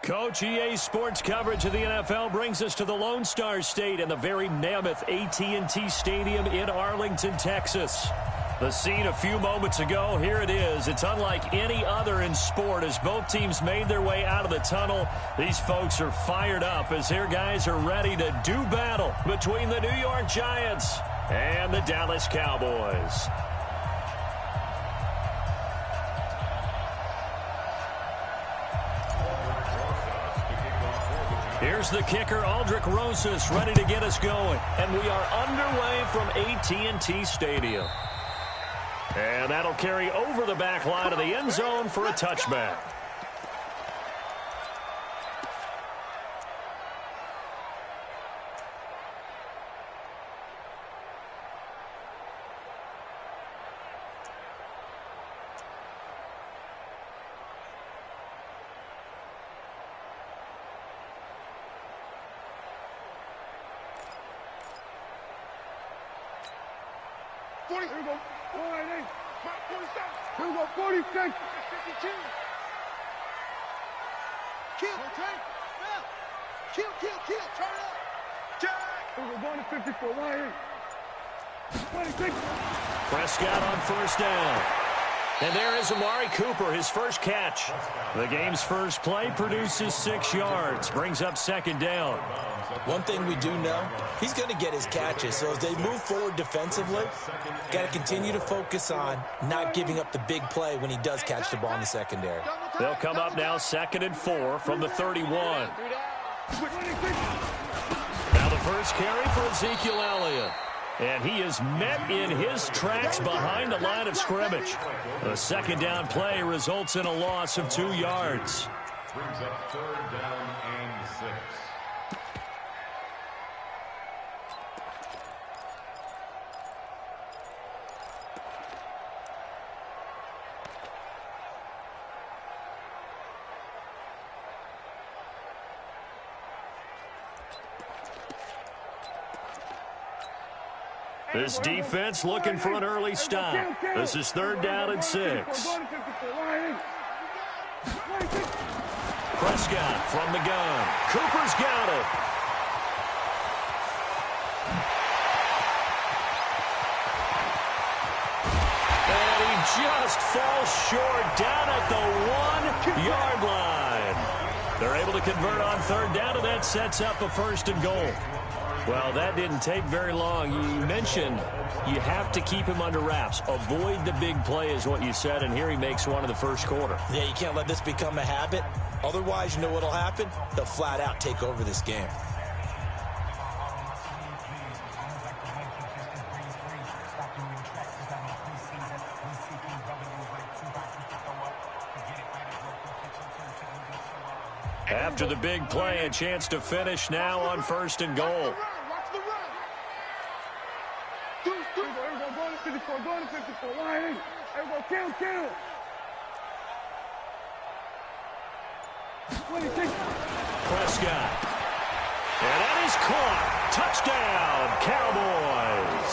Coach, EA Sports coverage of the NFL brings us to the Lone Star State and the very mammoth AT&T Stadium in Arlington, Texas. The scene a few moments ago, here it is. It's unlike any other in sport as both teams made their way out of the tunnel. These folks are fired up as their guys are ready to do battle between the New York Giants and the Dallas Cowboys. Here's the kicker, Aldrich Rosas, ready to get us going. And we are underway from AT&T Stadium. And that'll carry over the back line of the end zone for a touchback. Here we go. 48. 47. Here we go. 46. 52. Kill. Kill. Turn up. Jack. Here we go. Going to 54. 26. Prescott on first down. And there is Amari Cooper, his first catch. The game's first play produces 6 yards, brings up second down. One thing we do know, he's going to get his catches. So as they move forward defensively, got to continue to focus on not giving up the big play when he does catch the ball in the secondary. They'll come up now 2nd and 4 from the 31. Now the first carry for Ezekiel Elliott. And he is met in his tracks behind the line of scrimmage. The second down play results in a loss of 2 yards. Brings up 3rd down and 6. This defense looking for an early stop. This is 3rd down and 6. Prescott from the gun. Cooper's got it. And he just falls short down at the 1-yard line. They're able to convert on 3rd down, and that sets up a 1st and goal. Well, that didn't take very long. You mentioned you have to keep him under wraps. Avoid the big play is what you said, and here he makes one in the first quarter. Yeah, you can't let this become a habit. Otherwise, you know what'll happen? They'll flat out take over this game. After the big play, a chance to finish now on 1st and goal. Going to 54. Going to 54. Here we go. Kill. 26. Prescott. And that is caught. Touchdown, Cowboys.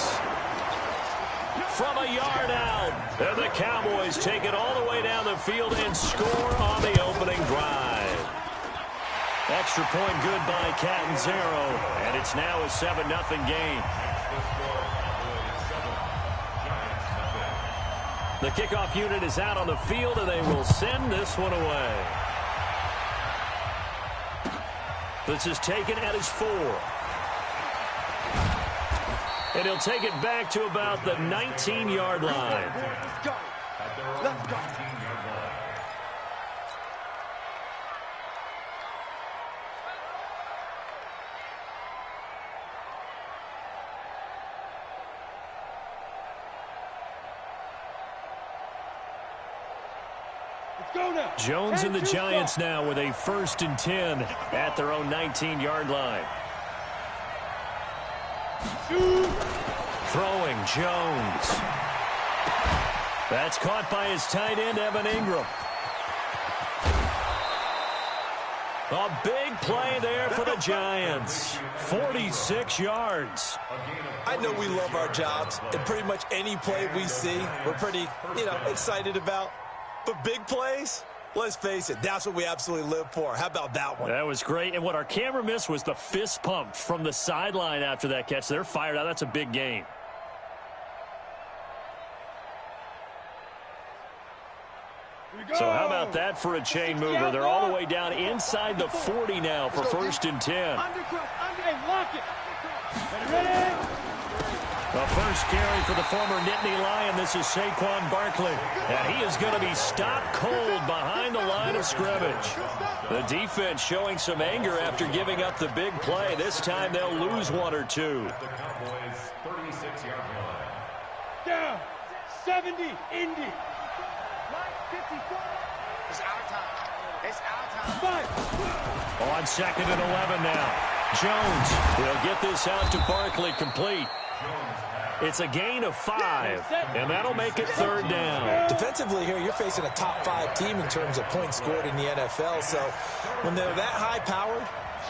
From a yard out. And the Cowboys take it all the way down the field and score on the opening drive. Extra point good by Catanzaro. And it's now a 7-0 game. The kickoff unit is out on the field, and they will send this one away. This is taken at his 4. And he'll take it back to about the 19-yard line. Let's go. Jones and the Giants now with a 1st and 10 at their own 19-yard line. Throwing Jones. That's caught by his tight end, Evan Ingram. A big play there for the Giants. 46 yards. I know we love our jobs, and pretty much any play we see, we're pretty, excited about. But big plays, Let's face it, that's what we absolutely live for. How about that one? That was great. And what our camera missed was the fist pump from the sideline after that catch. They're fired out. That's a big gain. So how about that for a chain mover? They're all the way down inside the 40 now for 1st and 10. The first carry for the former Nittany Lion. This is Saquon Barkley. And he is going to be stopped cold behind the line of scrimmage. The defense showing some anger after giving up the big play. This time they'll lose one or two. The Cowboys 36-yard line. Down. 70. Indy. It's our time. It's our time. 5. On 2nd and 11 now. Jones will get this out to Barkley, complete. It's a gain of 5, and that'll make it 3rd down. Defensively here, you're facing a top 5 team in terms of points scored in the NFL. So when they're that high powered,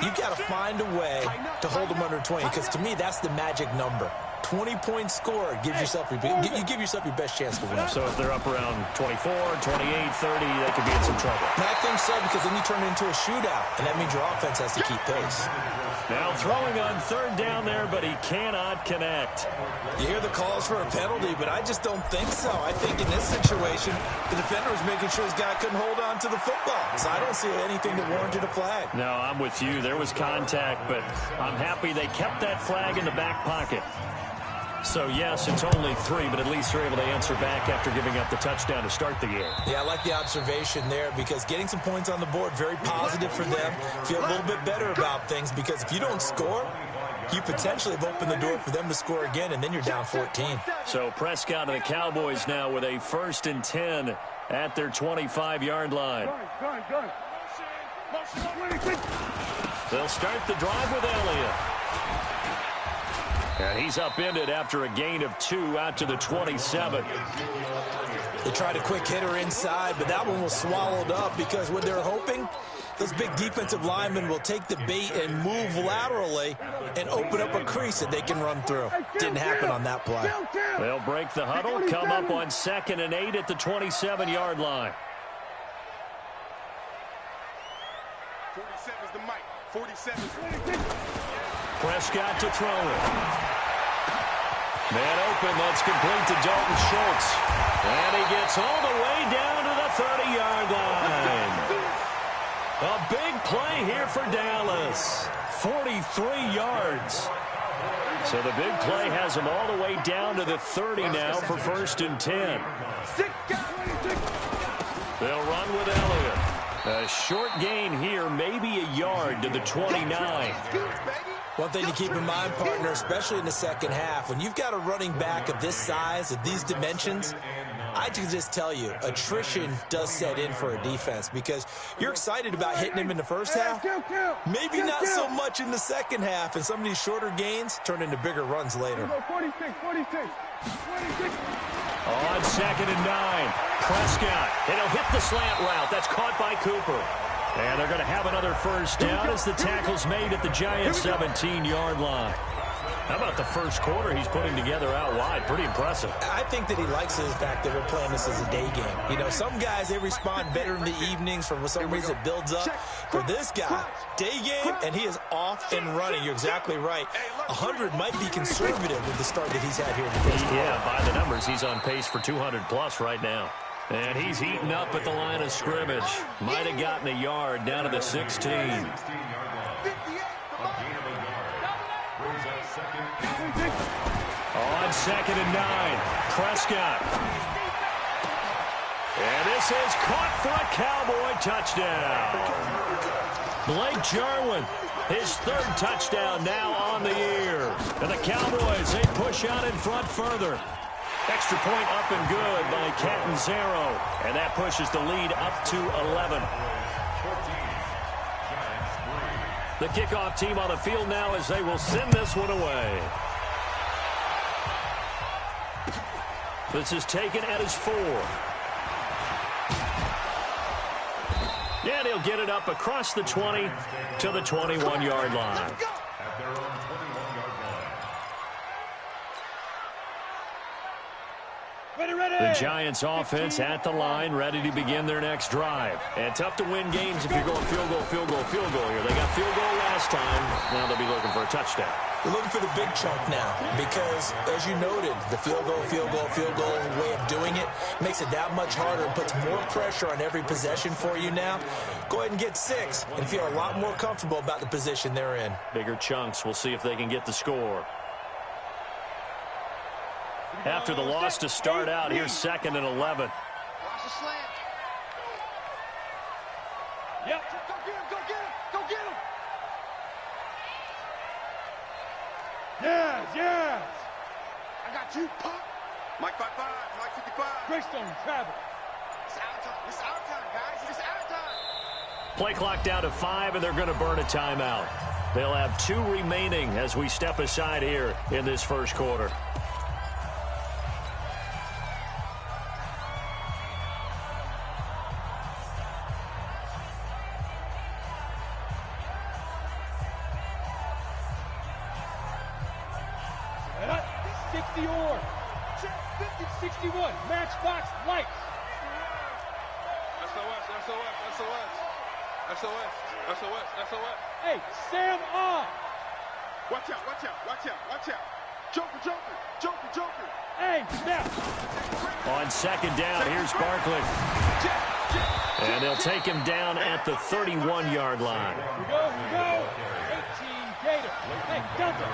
you've got to find a way to hold them under 20, because to me, that's the magic number. 20 points scored gives yourself you give yourself your best chance to win. So if they're up around 24, 28, 30, they could be in some trouble. And I think so, because then you turn it into a shootout, and that means your offense has to keep pace. Now throwing on 3rd down there, but he cannot connect. You hear the calls for a penalty, but I just don't think so. I think in this situation, the defender was making sure his guy couldn't hold on to the football. So I don't see anything that warranted a flag. No, I'm with you. There was contact, but I'm happy they kept that flag in the back pocket. So, yes, it's only 3, but at least they're able to answer back after giving up the touchdown to start the game. Yeah, I like the observation there, because getting some points on the board, very positive for them. Feel a little bit better about things, because if you don't score, you potentially have opened the door for them to score again, and then you're down 14. So Prescott and the Cowboys now with a 1st and 10 at their 25-yard line. Gun. They'll start the drive with Elliott. And he's upended after a gain of 2 out to the 27. They tried a quick hitter inside, but that one was swallowed up, because what they're hoping, those big defensive linemen will take the bait and move laterally and open up a crease that they can run through. Didn't happen on that play. They'll break the huddle, come up on 2nd and 8 at the 27-yard line. 47's the mic. 47's Prescott to throw it. Man open, that's complete to Dalton Schultz. And he gets all the way down to the 30-yard line. A big play here for Dallas. 43 yards. So the big play has him all the way down to the 30 now for 1st and 10. They'll run with Elliott. A short gain here, maybe a yard to the 29. One thing to keep in mind, partner, especially in the second half, when you've got a running back of this size, of these dimensions, I can just tell you, attrition does set in for a defense, because you're excited about hitting him in the first half, maybe not so much in the second half, and some of these shorter gains turn into bigger runs later. 46. On 2nd and 9, Prescott, and he'll hit the slant route. That's caught by Cooper. And they're going to have another 1st down as the tackle's made at the Giants' 17-yard line. How about the first quarter he's putting together out wide? Pretty impressive. I think that he likes the fact that we're playing this as a day game. You know, some guys, they respond better in the evenings. For some reason, it builds up. For this guy, day game, and he is off and running. You're exactly right. 100 might be conservative with the start that he's had here in the first quarter. Yeah, by the numbers, he's on pace for 200-plus right now. And he's heating up at the line of scrimmage. Might have gotten a yard down to the 16. On 2nd and 9, Prescott. And this is caught for a Cowboy touchdown. Blake Jarwin, his 3rd touchdown now on the year. And the Cowboys, they push out in front further. Extra point up and good by Catanzaro. And that pushes the lead up to 11. The kickoff team on the field now as they will send this one away. This is taken at his 4. And he'll get it up across the 20 to the 21-yard line. Ready. The Giants offense at the line, ready to begin their next drive. And tough to win games if you're going field goal, field goal, field goal here. They got field goal last time. Now they'll be looking for a touchdown. They're looking for the big chunk now because, as you noted, the field goal way of doing it makes it that much harder and puts more pressure on every possession for you now. Go ahead and get 6 and feel a lot more comfortable about the position they're in. Bigger chunks. We'll see if they can get the score. After the loss to start out, here's 2nd and 11. Watch the slant. Yep. Go get him. Go get him. Go get him. Yes, yes. I got you, Pop. Mike 55. Mike 55. Greystone, travel. It's our time. It's our time, guys. It's our time. Play clock down to 5, and they're going to burn a timeout. They'll have 2 remaining as we step aside here in this first quarter. Matchbox lights. SOS. Hey, Sam on. Watch out. Joker. Hey, snap. On 2nd down, here's Barkley. And they'll take him down at the 31-yard line. Here we go. 18 Gator. Hey, dump it.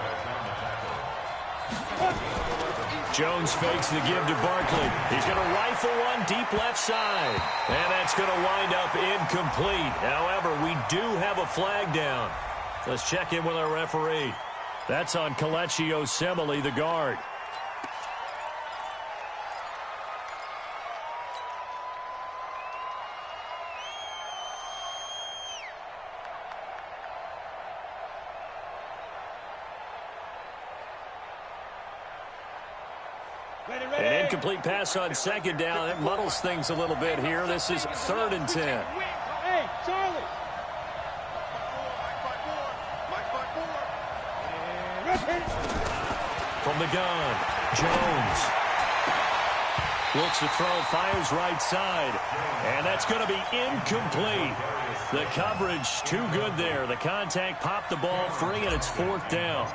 Jones fakes the give to Barkley. He's going to rifle one deep left side. And that's going to wind up incomplete. However, we do have a flag down. Let's check in with our referee. That's on Kelechi Osemele, the guard. An incomplete pass on 2nd down. It muddles things a little bit here. This is 3rd and 10. Hey, Charlie. From the gun, Jones. Looks to throw, fires right side. And that's going to be incomplete. The coverage too good there. The contact popped the ball free, and it's 4th down.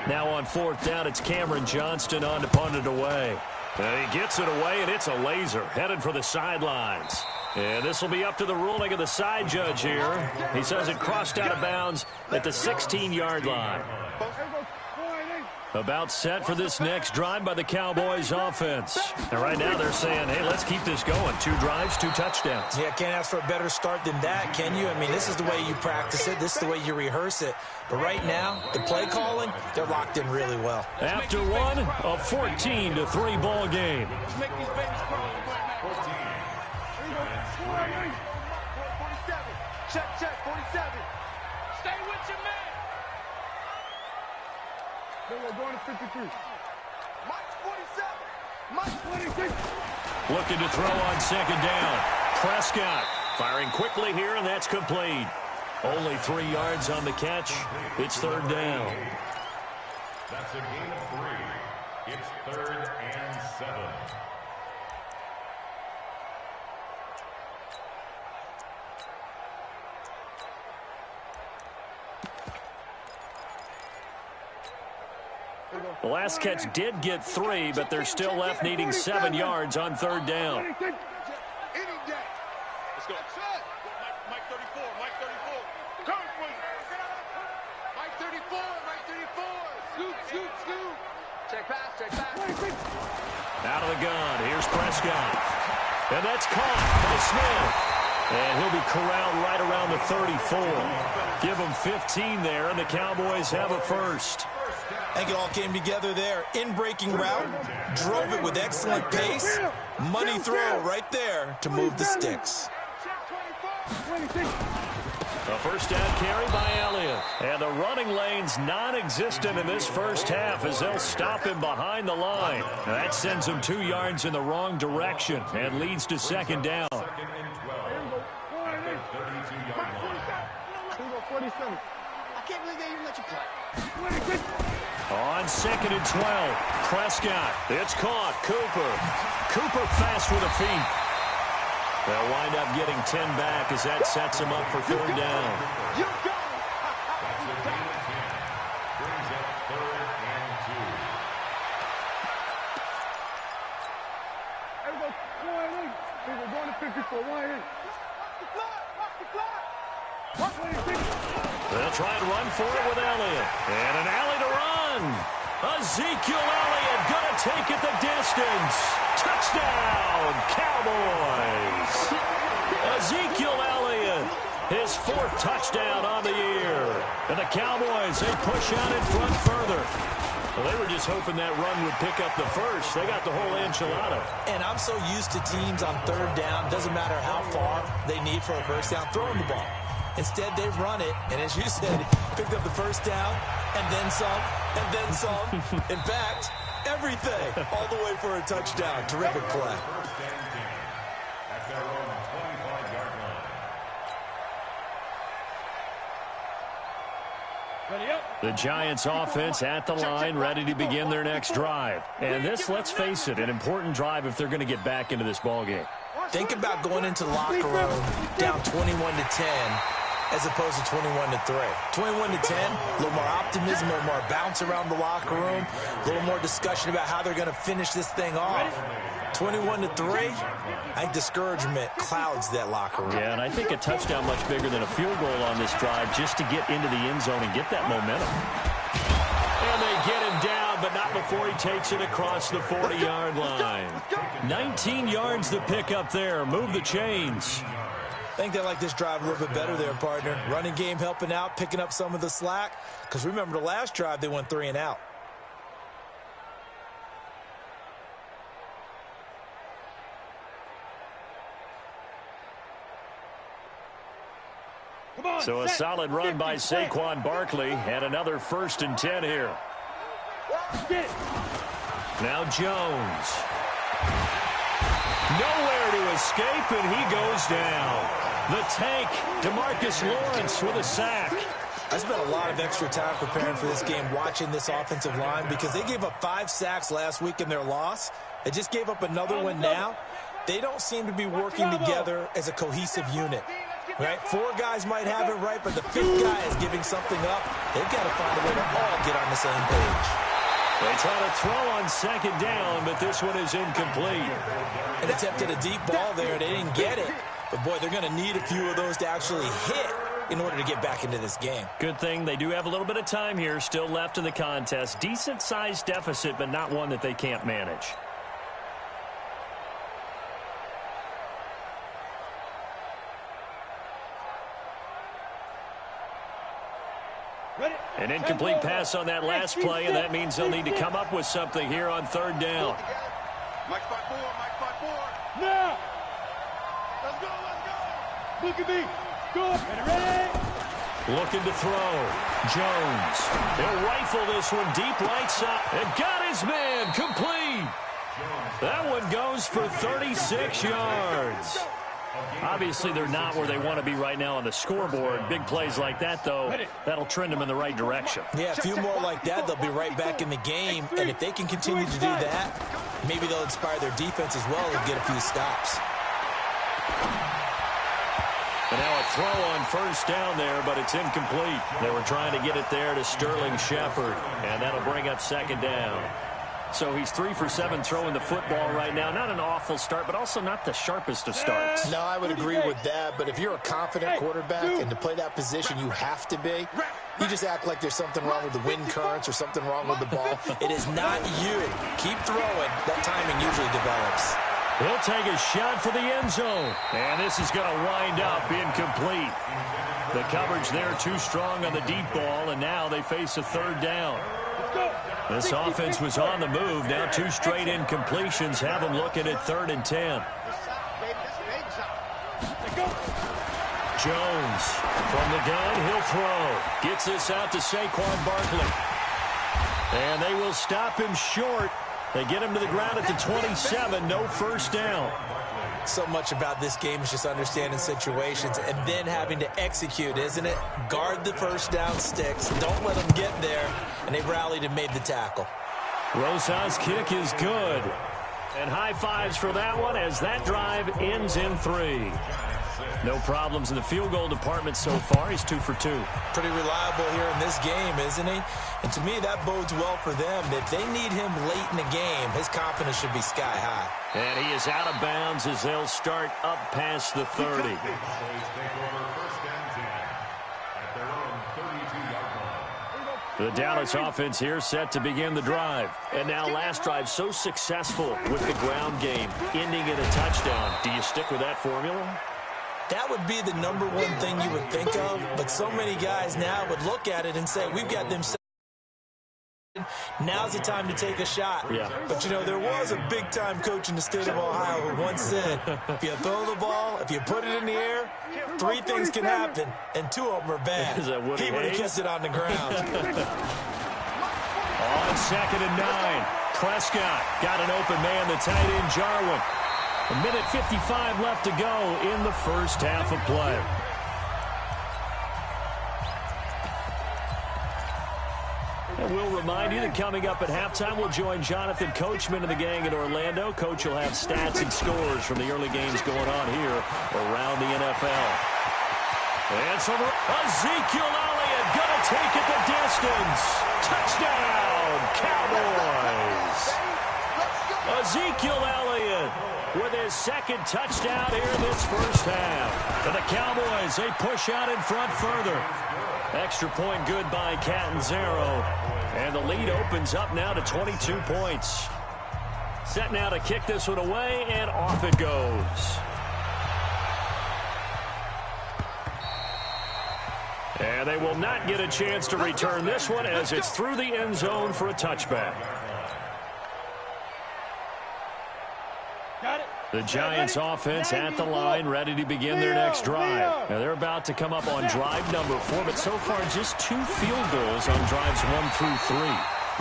Now on 4th down, it's Cameron Johnston on to punt it away. And he gets it away, and it's a laser headed for the sidelines. And this will be up to the ruling of the side judge here. He says it crossed out of bounds at the 16-yard line. About set for this next drive by the Cowboys offense. And right now they're saying, hey, let's keep this going. 2 drives, 2 touchdowns. Yeah, can't ask for a better start than that, can you? I mean, this is the way you practice it. This is the way you rehearse it. But right now, the play calling, they're locked in really well. After one, a 14-3 ball game. Make these babies crawl. 14. Check, 47. Stay with your man. We're going to 53. Mike 47. Mike 26. Looking to throw on 2nd down. Prescott firing quickly here, and that's complete. Only 3 yards on the catch. It's 3rd down. That's a gain of 3. It's 3rd and 7. The last catch did get 3, but they're still left needing 7 yards on 3rd down. Any day. Let's go. Mike 34. Mike 34. Come on. Mike 34. Mike 34. Scoop. Check pass. Out of the gun. Here's Prescott. And that's caught by Smith. And he'll be corralled right around the 34. Give him 15 there, and the Cowboys have a first. I think it all came together there. In-breaking route, drove it with excellent pace. Money throw right there to move the sticks. A first down carry by Elliott. And the running lane's non-existent in this first half as they'll stop him behind the line. That sends him 2 yards in the wrong direction and leads to 2nd down. 47. I can't believe they even let you play. On 2nd and 12, Prescott. It's caught. Cooper fast with the feet. They'll wind up getting 10 back as that sets them up for 3rd down. You go! That's a gain of 10. Brings up 3rd and 2. There we go. 1-8. We're going to 54. 1-8. Watch the clock. 1-8. They'll try and run for it with Elliott. And an alley to run. Ezekiel Elliott going to take it the distance. Touchdown, Cowboys. Ezekiel Elliott, his 4th touchdown on the year. And the Cowboys, they push out in front further. Well, they were just hoping that run would pick up the first. They got the whole enchilada. And I'm so used to teams on 3rd down, doesn't matter how far they need for a first down, throwing the ball. Instead, they run it, and as you said, picked up the first down, and then some, and then some. In fact, everything, all the way for a touchdown. Terrific play. First and 10. At their own 25-yard line. Ready up. The Giants offense at the line, ready to begin their next drive. And this, let's face it, an important drive if they're going to get back into this ballgame. Think about going into the locker room down 21-10 as opposed to 21-3. 21-10, a little more optimism, a little more bounce around the locker room, a little more discussion about how they're going to finish this thing off. 21-3, I think discouragement clouds that locker room. Yeah, and I think a touchdown much bigger than a field goal on this drive just to get into the end zone and get that momentum. And they get him down, but not before he takes it across the 40-yard line. 19 yards to pick up there. Move the chains. I think they like this drive a little bit better there, partner. Running game helping out, picking up some of the slack. Because remember the last drive, they went 3 and out. So a solid run by Saquon Barkley and another 1st and 10 here. Now Jones. Nowhere to escape, and he goes down. The tank, DeMarcus Lawrence with a sack. I spent a lot of extra time preparing for this game, watching this offensive line, because they gave up 5 sacks last week in their loss. They just gave up another one now. They don't seem to be working together as a cohesive unit. Right? 4 guys might have it right, but the 5th guy is giving something up. They've got to find a way to all get on the same page. They try to throw on 2nd down, but this one is incomplete. An attempt at a deep ball there. They didn't get it. But, boy, they're going to need a few of those to actually hit in order to get back into this game. Good thing they do have a little bit of time here still left in the contest. Decent-sized deficit, but not one that they can't manage. An incomplete pass on that last play, and that means they'll need to come up with something here on 3rd down. Mike 5-4, Mike 5-4. Now. Let's go, let's go. Look at me. Go. Ready. Looking to throw. Jones. He'll rifle this one deep right side. And got his man. Complete. That one goes for 36 yards. Obviously, they're not where they want to be right now on the scoreboard. Big plays like that, though, that'll trend them in the right direction. Yeah, a few more like that, they'll be right back in the game. And if they can continue to do that, maybe they'll inspire their defense as well and get a few stops. And now a throw on 1st down there, but it's incomplete. They were trying to get it there to Sterling Shepard, and that'll bring up 2nd down. So he's 3 for 7 throwing the football right now. Not an awful start, but also not the sharpest of starts. No, I would agree with that. But if you're a confident quarterback and to play that position you have to be, you just act like there's something wrong with the wind currents or something wrong with the ball. It is not you. Keep throwing. That timing usually develops. He'll take a shot for the end zone. And this is going to wind up incomplete. The coverage there too strong on the deep ball, and now they face a 3rd down. This offense was on the move. Now 2 straight incompletions have them looking at 3rd and 10. Jones from the gun. He'll throw. Gets this out to Saquon Barkley. And they will stop him short. They get him to the ground at the 27. No 1st down. so much about this game is just understanding situations and then having to execute, isn't it? Guard the first down sticks. Don't let them get there. And they rallied and made the tackle. Rosas' kick is good. And high fives for that one as that drive ends in 3. No problems in the field goal department so far. He's 2 for 2. Pretty reliable here in this game, isn't he? And to me, that bodes well for them. If they need him late in the game, his confidence should be sky high. And he is out of bounds as they'll start up past the 30. The Dallas offense here set to begin the drive. And now last drive so successful with the ground game, ending in a touchdown. Do you stick with that formula? That would be the number one thing you would think of, but so many guys now would look at it and say, we've got them. Now's the time to take a shot. Yeah. But, you know, there was a big-time coach in the state of Ohio who once said, if you throw the ball, if you put it in the air, 3 things can happen, and 2 of them are bad. Is that Woody He would have Hayes? kissed it on the ground. On 2nd and 9, Prescott got an open man, the tight end Jarwin. A minute 55 left to go in the first half of play. And we'll remind you that coming up at halftime, we'll join Jonathan Coachman and the gang in Orlando. Coach will have stats and scores from the early games going on here around the NFL. And so Ezekiel Elliott going to take it the distance. Touchdown, Cowboys. Ezekiel Elliott with his 2nd touchdown here in this first half. For the Cowboys, they push out in front further. Extra point good by Catanzaro. And the lead opens up now to 22 points. Set now to kick this one away, and off it goes. And they will not get a chance to return this one as it's through the end zone for a touchback. The Giants offense at the line, ready to begin their next drive. Now they're about to come up on drive number 4, but so far just 2 field goals on drives 1 through 3.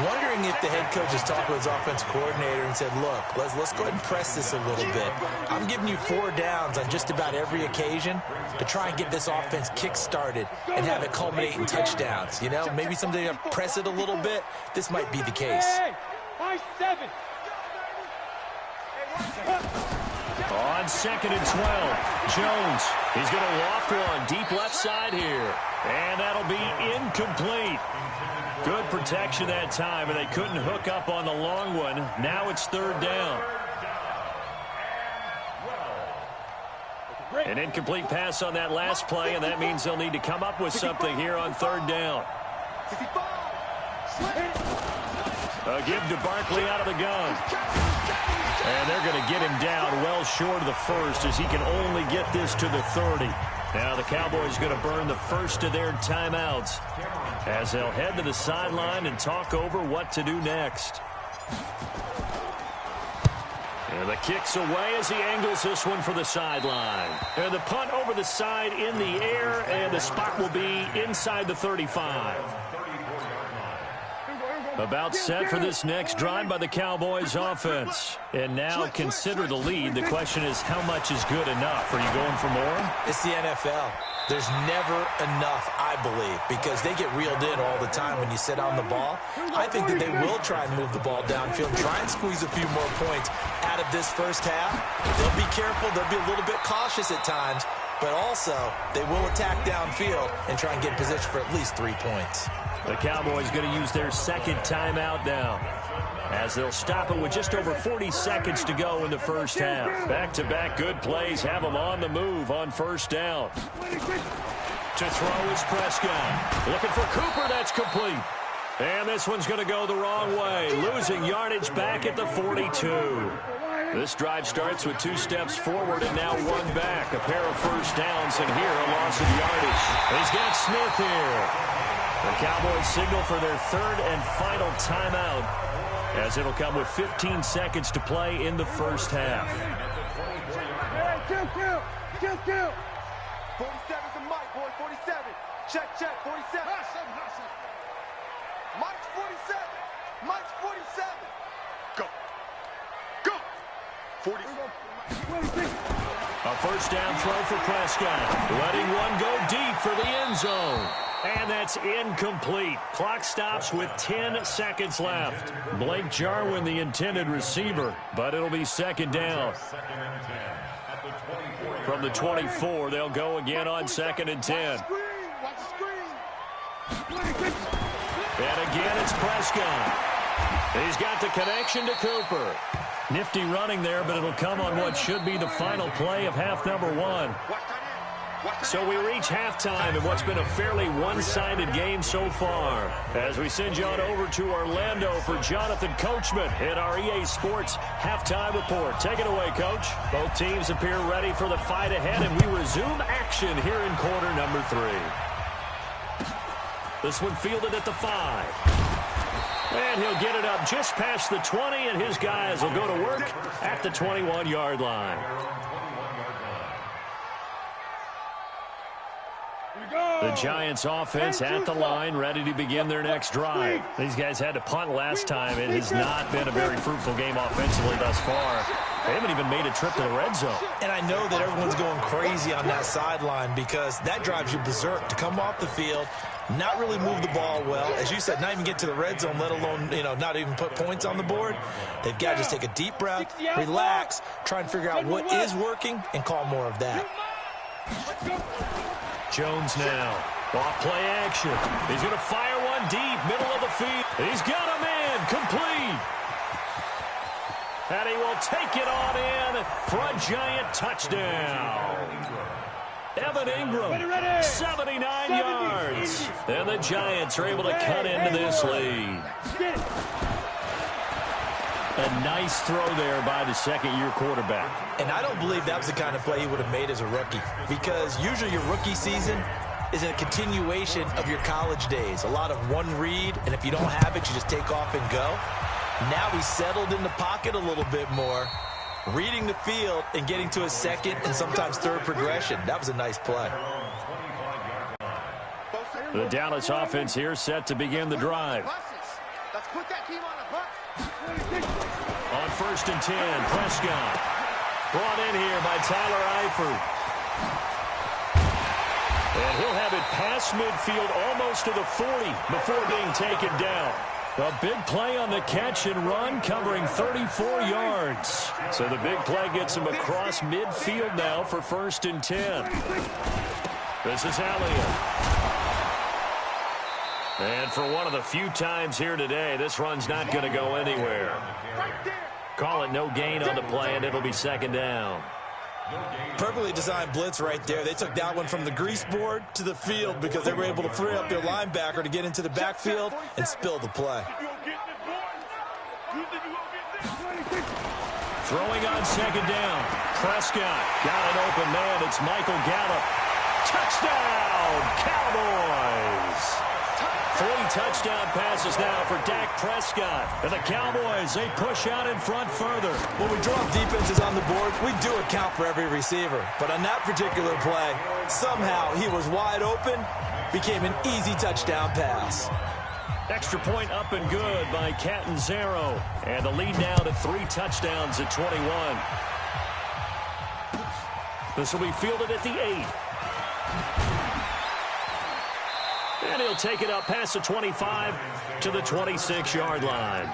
Wondering if the head coach has talked with his offense coordinator and said, look, let's go ahead and press this a little bit. I'm giving you 4 downs on just about every occasion to try and get this offense kick-started and have it culminate in touchdowns. You know, maybe someday to press it a little bit. This might be the case. On 2nd and 12, Jones. He's going to loft one deep left side here. And that'll be incomplete. Good protection that time, and they couldn't hook up on the long one. Now it's 3rd down. An incomplete pass on that last play, and that means they'll need to come up with something here on 3rd down. A give to Barkley out of the gun. And they're going to get him down well short of the 1st as he can only get this to the 30. Now the Cowboys going to burn the first of their timeouts as they'll head to the sideline and talk over what to do next. And the kick's away as he angles this one for the sideline. And the punt over the side in the air, and the spot will be inside the 35. About set for this next drive by the Cowboys offense. And now consider the lead. The question is, how much is good enough? Are you going for more? It's the NFL. There's never enough, I believe, because they get reeled in all the time when you sit on the ball. I think that they will try and move the ball downfield, try and squeeze a few more points out of this first half. They'll be careful. They'll be a little bit cautious at times, but also they will attack downfield and try and get in position for at least 3 points. The Cowboys going to use their 2nd timeout now as they'll stop it with just over 40 seconds to go in the first half. Back-to-back good plays have them on the move on 1st down. To throw is Prescott. Looking for Cooper. That's complete. And this one's going to go the wrong way. Losing yardage back at the 42. This drive starts with 2 steps forward and now 1 back. A pair of first downs, and here a loss of yardage. He's got Smith here. The Cowboys signal for their 3rd and final timeout as it'll come with 15 seconds to play in the first half. Kill. 47's the mic, boy. 47. Check. 47. Mike's 47. Mike's 47. Go. A first down throw for Prescott. Letting one go deep for the end zone. And that's incomplete. Clock stops with 10 seconds left. Blake Jarwin, the intended receiver, but it'll be second down. From the 24, they'll go again on 2nd and 10. And again, it's Prescott. He's got the connection to Cooper. Nifty running there, but it'll come on what should be the final play of half number 1. So we reach halftime in what's been a fairly one-sided game so far. As we send you on over to Orlando for Jonathan Coachman in our EA Sports Halftime Report. Take it away, Coach. Both teams appear ready for the fight ahead, and we resume action here in quarter number 3. This one fielded at the 5. And he'll get it up just past the 20, and his guys will go to work at the 21-yard line. The Giants offense at the line, ready to begin their next drive. These guys had to punt last time. It has not been a very fruitful game offensively thus far. They haven't even made a trip to the red zone. And I know that everyone's going crazy on that sideline because that drives you berserk to come off the field, not really move the ball well. As you said, not even get to the red zone, let alone, not even put points on the board. They've got to just take a deep breath, relax, try and figure out what is working, and call more of that. Jones now. Off play action. He's going to fire one deep, middle of the field. He's got a man, complete. And he will take it on in for a Giant touchdown. Evan Ingram, 79 yards. And the Giants are able to cut into this lead. A nice throw there by the second-year quarterback. And I don't believe that was the kind of play he would have made as a rookie, because usually your rookie season is a continuation of your college days. A lot of one read, and if you don't have it, you just take off and go. Now he's settled in the pocket a little bit more, reading the field and getting to a second and sometimes third progression. That was a nice play. The Dallas offense here set to begin the drive. Let's put that team on a bus. On 1st and 10, Prescott. Brought in here by Tyler Eifert. And he'll have it past midfield almost to the 40 before being taken down. A big play on the catch and run, covering 34 yards. So the big play gets him across midfield now for 1st and 10. This is Elliott. And for one of the few times here today, this run's not going to go anywhere. Call it no gain on the play, and it'll be 2nd down. Perfectly designed blitz right there. They took that one from the grease board to the field because they were able to free up their linebacker to get into the backfield and spill the play. Throwing on 2nd down. Prescott got an open man. It's Michael Gallup. Touchdown, Cowboys! 3 touchdown passes now for Dak Prescott. And the Cowboys, they push out in front further. When we drop defenses on the board, we do account for every receiver. But on that particular play, somehow he was wide open, became an easy touchdown pass. Extra point up and good by Catanzaro. And the lead now to 3 touchdowns at 21. This will be fielded at the 8. And he'll take it up past the 25 to the 26-yard line.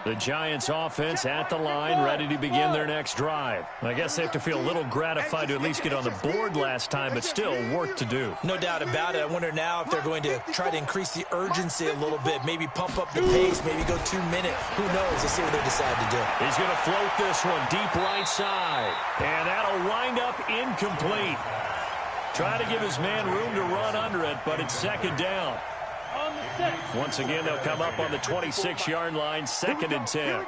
The Giants offense at the line, ready to begin their next drive. I guess they have to feel a little gratified to at least get on the board last time, but still work to do. No doubt about it. I wonder now if they're going to try to increase the urgency a little bit, maybe pump up the pace, maybe go 2-minute. Who knows? Let's see what they decide to do. He's going to float this one deep right side, and that'll wind up incomplete. Try to give his man room to run under it, but it's 2nd down. Once again, they'll come up on the 26-yard line, 2nd and 10.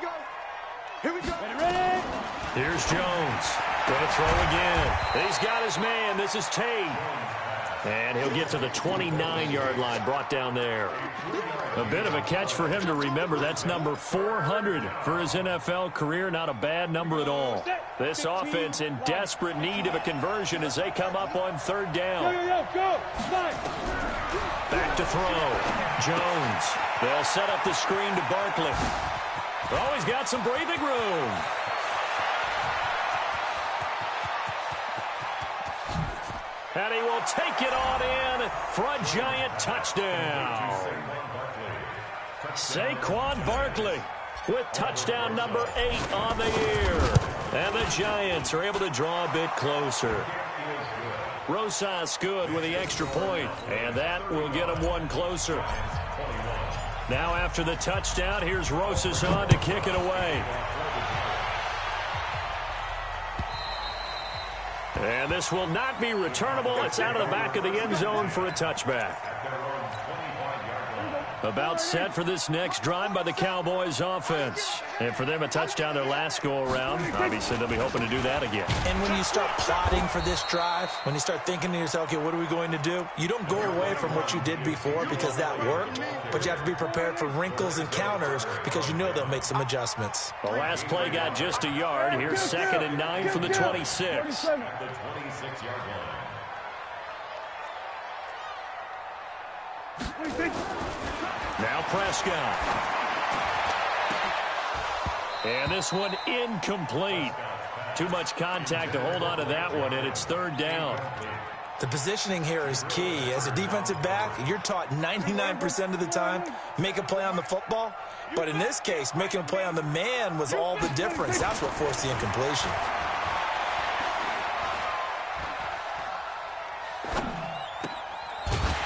Here's Jones. Going to throw again. He's got his man. This is Tate. And he'll get to the 29-yard line, brought down there. A bit of a catch for him to remember. That's number 400 for his NFL career. Not a bad number at all. This offense in desperate need of a conversion as they come up on 3rd down. Back to throw. Jones. They'll set up the screen to Barkley. Oh, he's got some breathing room. And he will take it on in for a giant touchdown. Saquon Barkley with touchdown number 8 on the year. And the Giants are able to draw a bit closer. Rosas good with the extra point, and that will get them one closer. Now after the touchdown, here's Rosas on to kick it away. And this will not be returnable. It's out of the back of the end zone for a touchback. About set for this next drive by the Cowboys offense. And for them, a touchdown their last go-around. Obviously, they'll be hoping to do that again. And when you start plotting for this drive, when you start thinking to yourself, okay, what are we going to do? You don't go away from what you did before because that worked, but you have to be prepared for wrinkles and counters because you know they'll make some adjustments. The last play got just a yard. Here's 2nd and 9 from the 26. Now Prescott. And this one incomplete. Too much contact to hold on to that one, and it's 3rd down. The positioning here is key. As a defensive back, you're taught 99% of the time, make a play on the football. But in this case, making a play on the man was all the difference. That's what forced the incompletion.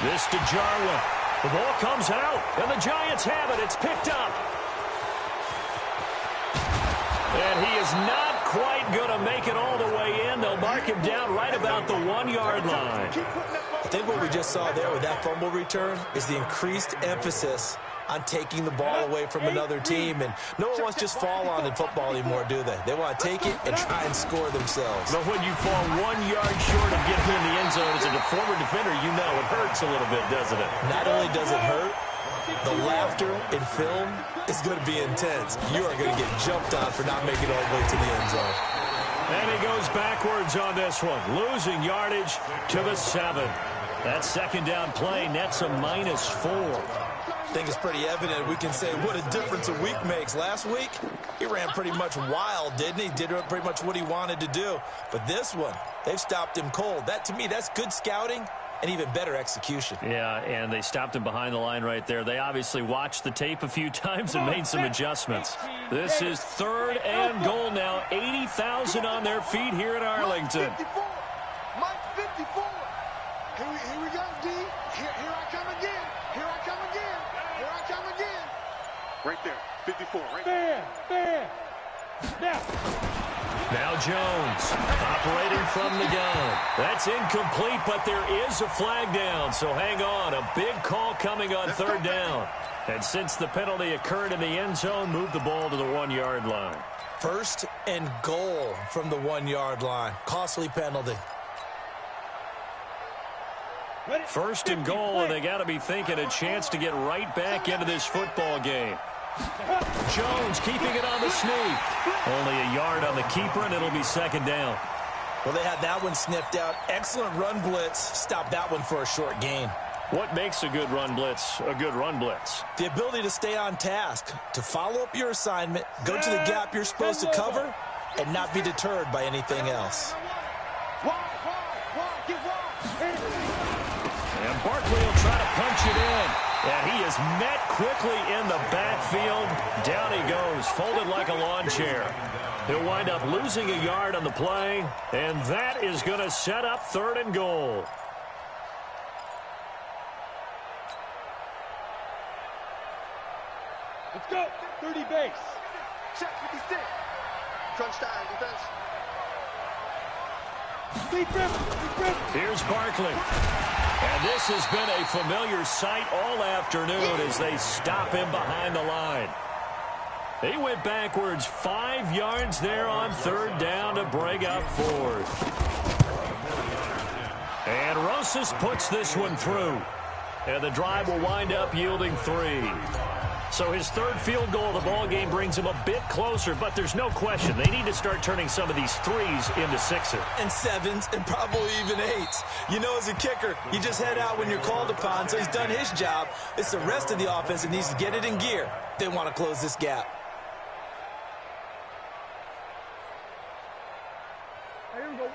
This to Jarwin. The ball comes out, and the Giants have it. It's picked up. And he is not quite going to make it all the way in. They'll mark him down right about the 1-yard line. I think what we just saw there with that fumble return is the increased emphasis on taking the ball away from another team. And no one wants to just fall on in football anymore, do they? They want to take it and try and score themselves. But when you fall 1 yard short of getting in the end zone as a former defender, you know it hurts a little bit, doesn't it? Not only does it hurt, the laughter in film is going to be intense. You are going to get jumped on for not making it all the way to the end zone. And he goes backwards on this one, losing yardage to the 7. That 2nd down play nets a -4. I think it's pretty evident. We can say what a difference a week makes. Last week, he ran pretty much wild, didn't he? Did pretty much what he wanted to do. But this one, they've stopped him cold. That, to me, that's good scouting and even better execution. Yeah, and they stopped him behind the line right there. They obviously watched the tape a few times and made some adjustments. This is 3rd and goal now. 80,000 on their feet here in Arlington. Mike 54. Here we go, D. Here I come again. Here I come again. Here I come again. Right there. 54. Right there. Now Jones operating from the gun. That's incomplete, but there is a flag down, so hang on. A big call coming on 3rd down. And since the penalty occurred in the end zone, move the ball to the 1-yard line. 1st and goal from the 1-yard line. Costly penalty. 1st and goal, and they got to be thinking a chance to get right back into this football game. Jones keeping it on the sneak. Only a yard on the keeper, and it'll be 2nd down. Well, they had that one sniffed out. Excellent run blitz. Stopped that one for a short gain. What makes a good run blitz a good run blitz? The ability to stay on task, to follow up your assignment, go to the gap you're supposed to cover, and not be deterred by anything else. And Barkley will try to punch it in. And he is met quickly in the backfield. Down he goes, folded like a lawn chair. He'll wind up losing a yard on the play, and that is going to set up 3rd and goal. Let's go. 30 base. Check 56. Crunch time, defense. Here's Barkley. And this has been a familiar sight all afternoon as they stop him behind the line. He went backwards 5 yards there on 3rd down to bring up 4th. And Rosas puts this one through. And the drive will wind up yielding 3. So his third field goal of the ball game brings him a bit closer, but there's no question they need to start turning some of these threes into sixes. And sevens and probably even eights. You know, as a kicker, you just head out when you're called upon, so he's done his job. It's the rest of the offense that needs to get it in gear. They want to close this gap.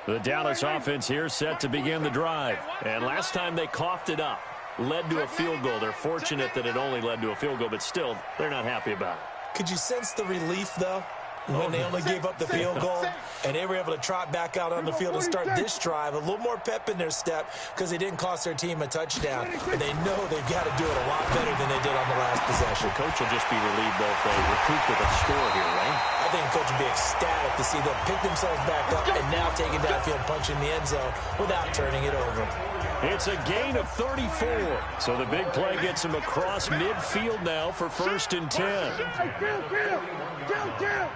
The Dallas offense here set to begin the drive. And last time they coughed it up, led to a field goal. They're fortunate that it only led to a field goal, but still, they're not happy about it. Could you sense the relief, though, when they only gave up the field goal and they were able to trot back out on the field and start this drive? A little more pep in their step because they didn't cost their team a touchdown. And they know they've got to do it a lot better than they did on the last possession. The coach will just be relieved both they recoup with a score here, right? I think the coach will be ecstatic to see them pick themselves back up and now take it downfield, punch in the end zone without turning it over. It's a gain of 34. So the big play gets him across midfield now for 1st and 10. Kill.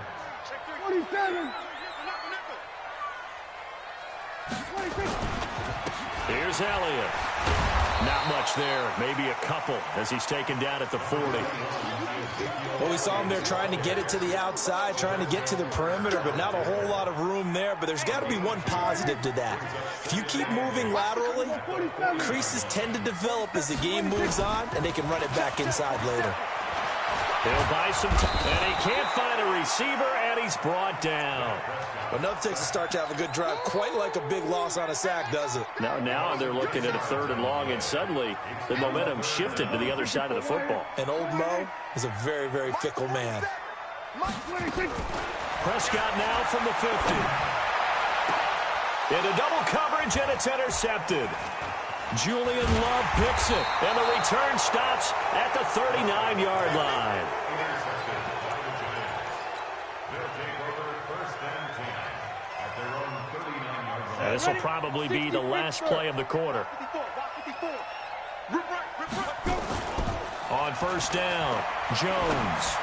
27. 26. Here's Elliott. Not much there. Maybe a couple as he's taken down at the 40. Well, we saw him there trying to get it to the outside, trying to get to the perimeter, but not a whole lot of room there. But there's got to be one positive to that. If you keep moving laterally, creases tend to develop as the game moves on, and they can run it back inside later. He'll buy some time, and he can't find a receiver, and he's brought down. Enough takes a start to have a good drive. Quite like a big loss on a sack, does it? Now they're looking at a 3rd and long, and suddenly the momentum shifted to the other side of the football. And old Mo is a very, very fickle man. Prescott now from the 50. Into double coverage, and it's intercepted. Julian Love picks it, and the return stops at the 39-yard line. This will probably be the last play of the quarter. On 1st down, Jones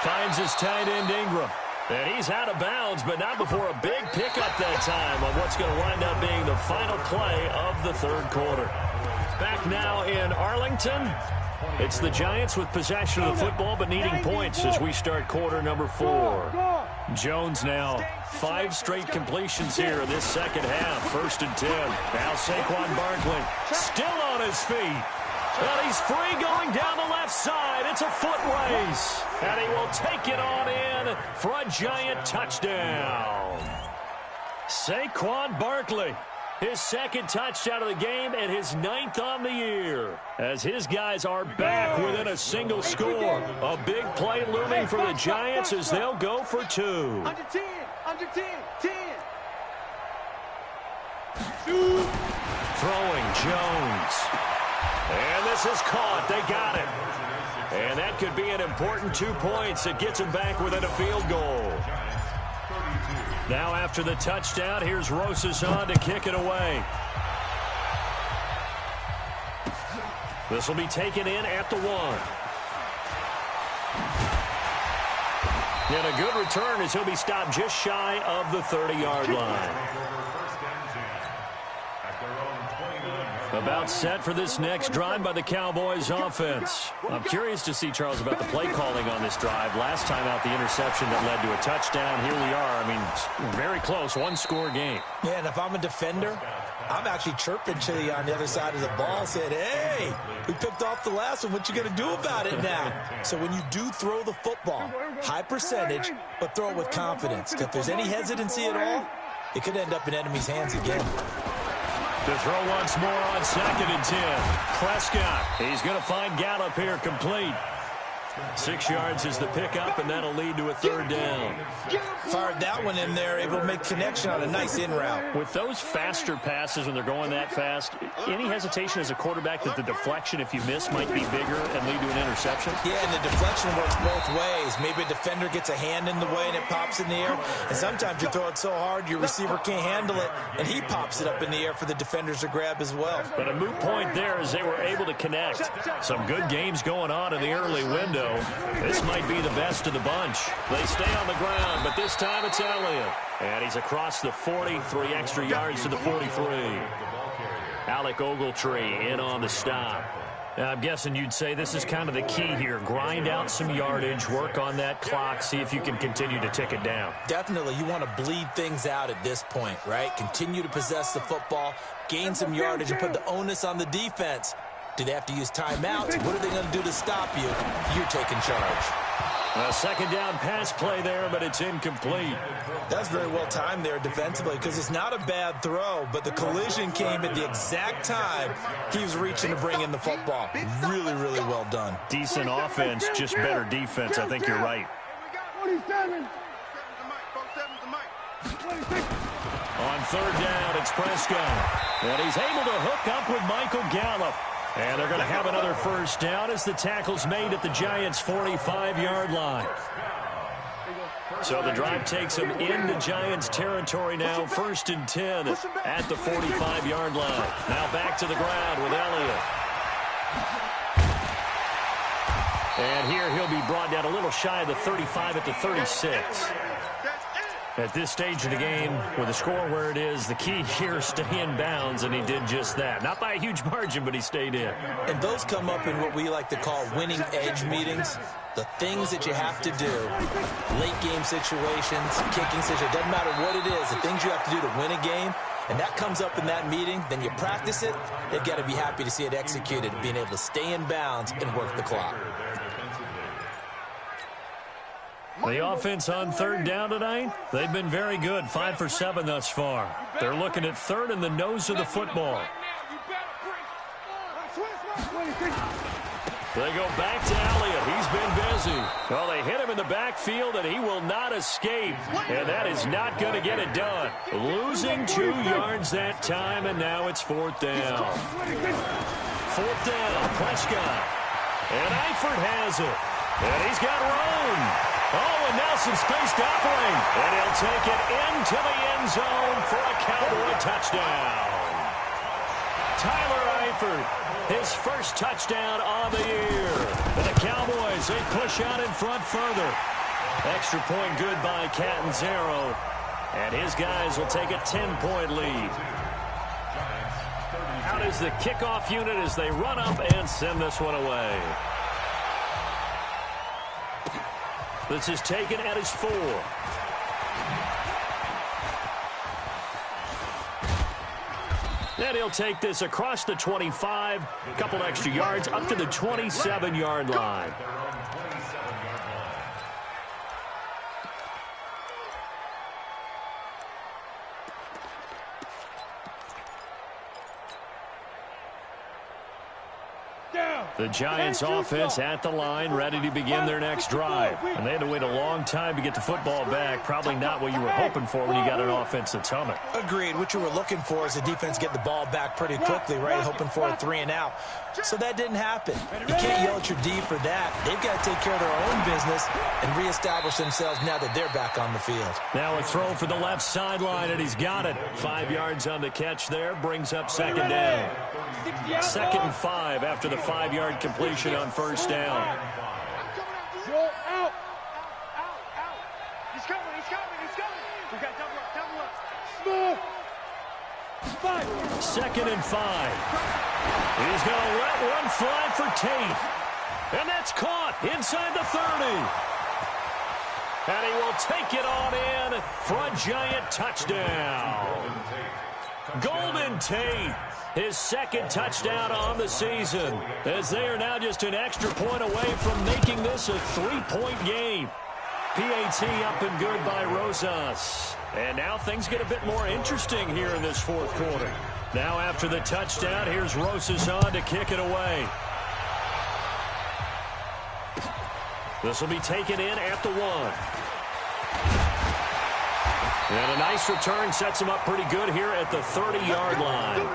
finds his tight end Ingram. And he's out of bounds, but not before a big pickup that time on what's going to wind up being the final play of the 3rd quarter. Back now in Arlington. It's the Giants with possession of the football, but needing points as we start quarter number 4. Jones now 5 straight completions here in this second half. 1st and 10. Now Saquon Barkley still on his feet. And he's free going down the left side. It's a foot race. And he will take it on in for a Giant touchdown. Saquon Barkley, his 2nd touchdown of the game and his 9th on the year. As his guys are back within a single score. A big play looming for the Giants as they'll go for 2. Under 10. 10. Throwing Jones. And this is caught. They got it. And that could be an important 2 points. It gets them back within a field goal. Now after the touchdown, here's Rosas on to kick it away. This will be taken in at the 1. And a good return as he'll be stopped just shy of the 30-yard line. About set for this next drive by the Cowboys offense. I'm curious to see, Charles, about the play calling on this drive. Last time out, the interception that led to a touchdown. Here we are. I mean, very close, 1-score game. Yeah, and if I'm a defender, I'm actually chirping to you on the other side of the ball, saying, hey, we picked off the last one. What you going to do about it now? So when you do throw the football, high percentage, but throw it with confidence. Because if there's any hesitancy at all, it could end up in enemy's hands again. To throw once more on 2nd and 10. Prescott, he's going to find Gallup here complete. 6 yards is the pickup, and that'll lead to a 3rd down. Fired that one in there, able to make connection on a nice in route. With those faster passes when they're going that fast, any hesitation as a quarterback that the deflection, if you miss, might be bigger and lead to an interception? Yeah, and the deflection works both ways. Maybe a defender gets a hand in the way and it pops in the air, and sometimes you throw it so hard your receiver can't handle it, and he pops it up in the air for the defenders to grab as well. But a moot point there as they were able to connect. Some good games going on in the early window. This might be the best of the bunch. They stay on the ground, but this time it's Elliott. And he's across the 40, 3 extra yards to the 43. Alec Ogletree in on the stop. I'm guessing you'd say this is kind of the key here. Grind out some yardage, work on that clock, see if you can continue to tick it down. Definitely, you want to bleed things out at this point, right? Continue to possess the football, gain some yardage, and put the onus on the defense. Do they have to use timeouts? What are they going to do to stop you? You're taking charge. A second down pass play there, but it's incomplete. That's very well timed there defensively because it's not a bad throw, but the collision came at the exact time he was reaching to bring in the football. Really, really well done. Decent offense, just better defense. I think you're right. 27. On third down, it's Prescott. And he's able to hook up with Michael Gallup. And they're going to have another first down as the tackle's made at the Giants' 45-yard line. So the drive takes them into Giants territory now, 1st and 10 at the 45-yard line. Now back to the ground with Elliott. And here he'll be brought down a little shy of the 35 at the 36. At this stage of the game, with the score where it is, the key here is stay in bounds, and he did just that. Not by a huge margin, but he stayed in. And those come up in what we like to call winning edge meetings. The things that you have to do, late game situations, kicking situations, doesn't matter what it is, the things you have to do to win a game, and that comes up in that meeting, then you practice it, they've got to be happy to see it executed, being able to stay in bounds and work the clock. The offense on third down tonight, they've been very good, 5 for 7 thus far. They're looking at third in the nose of the football. They go back to Elliott. He's been busy. Well, they hit him in the backfield, and he will not escape. And that is not going to get it done. Losing 2 yards that time, and now it's 4th down. 4th down, Prescott. And Eifert has it. And he's got room. Oh, and now some space to operate. And he'll take it into the end zone for a Cowboy touchdown. Tyler Eifert, his first touchdown of the year. And the Cowboys, they push out in front further. Extra point good by Catanzaro. And his guys will take a 10-point lead. Out is the kickoff unit as they run up and send this one away. This is taken at his 4. And he'll take this across the 25, a couple extra yards, up to the 27-yard line. The Giants offense at the line, ready to begin their next drive. And they had to wait a long time to get the football back. Probably not what you were hoping for when you got an offense that's humming. Agreed. What you were looking for is the defense get the ball back pretty quickly, right? Hoping for a 3 and out. So that didn't happen. You can't yell at your D for that. They've got to take care of their own business and reestablish themselves now that they're back on the field. Now a throw for the left sideline, and he's got it. 5 yards on the catch there, brings up second down. 2nd and 5 after the 5-yard completion on first down. Joel, out. He's coming. We got double up. Small. 5. 2nd and 5. He's going to let one fly for Tate. And that's caught inside the 30. And he will take it on in for a Giant touchdown. Golden Tate, his 2nd touchdown on the season, as they are now just an extra point away from making this a 3-point game. PAT up and good by Rosas. And now things get a bit more interesting here in this 4th quarter. Now after the touchdown, here's Rosas on to kick it away. This will be taken in at the 1. And a nice return sets him up pretty good here at the 30-yard line.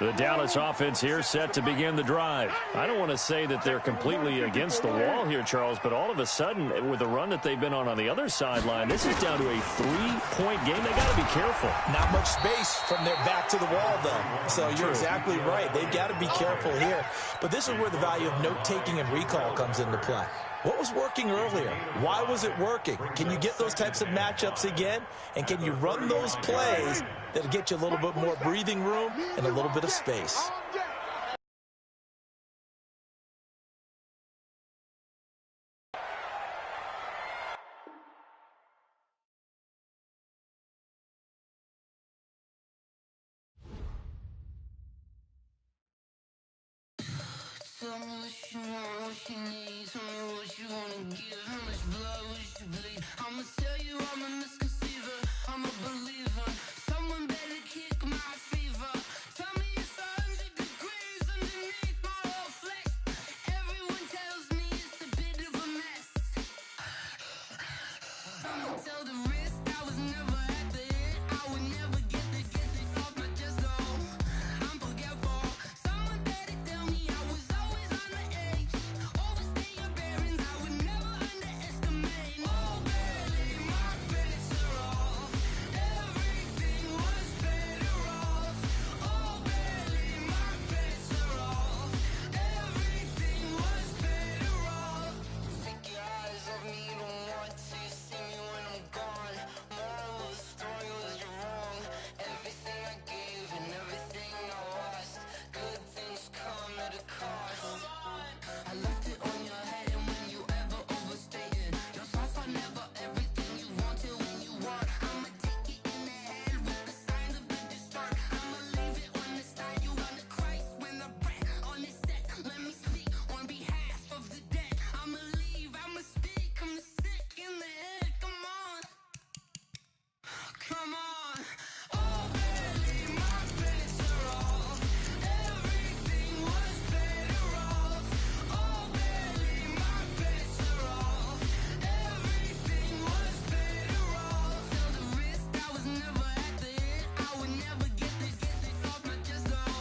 The Dallas offense here set to begin the drive. I don't want to say that they're completely against the wall here, Charles, but all of a sudden, with the run that they've been on the other sideline, this is down to a 3-point game. They got to be careful. Not much space from their back to the wall, though. So you're exactly right. They've got to be careful here. But this is where the value of note-taking and recall comes into play. What was working earlier? Why was it working? Can you get those types of matchups again? And can you run those plays that'll get you a little bit more breathing room and a little bit of space? Tell me what you want, what you need. Tell me what you wanna give. How much blood would you bleed? I'ma tell you I'm a misconceiver. I'm a believer. Someone better kick my fever. Tell me it's 100 degrees underneath my whole flesh. Everyone tells me it's a bit of a mess. I'ma tell the risk I was never at the end. I would never get this off my chest though. I'm forgetful. Someone better tell me I was always on the edge. Overstay your bearings, I would never underestimate. Oh, barely, my bets are off. Everything was better off. Oh, barely, my bets are off. Everything was better off. Take your eyes off me, don't want to see me when I'm gone. Moral of the story was you're wrong. Everything I gave and everything I lost. Good things come at a cost. I left it on your head, and when you ever overstay it, your thoughts are never everything you wanted when you want. I'ma take it in the head with the signs of the distort. I'ma leave it on the side. You on the Christ when I pray on this set. Let me speak on behalf of the dead. I'ma leave, I'ma speak. I'm sick in the head. Come on, come on. Oh, barely, my bets are off. Everything was better off. Oh, barely, my bets are off. Everything was better off. Till the risk I was never at the end. I would never get this off my chest though.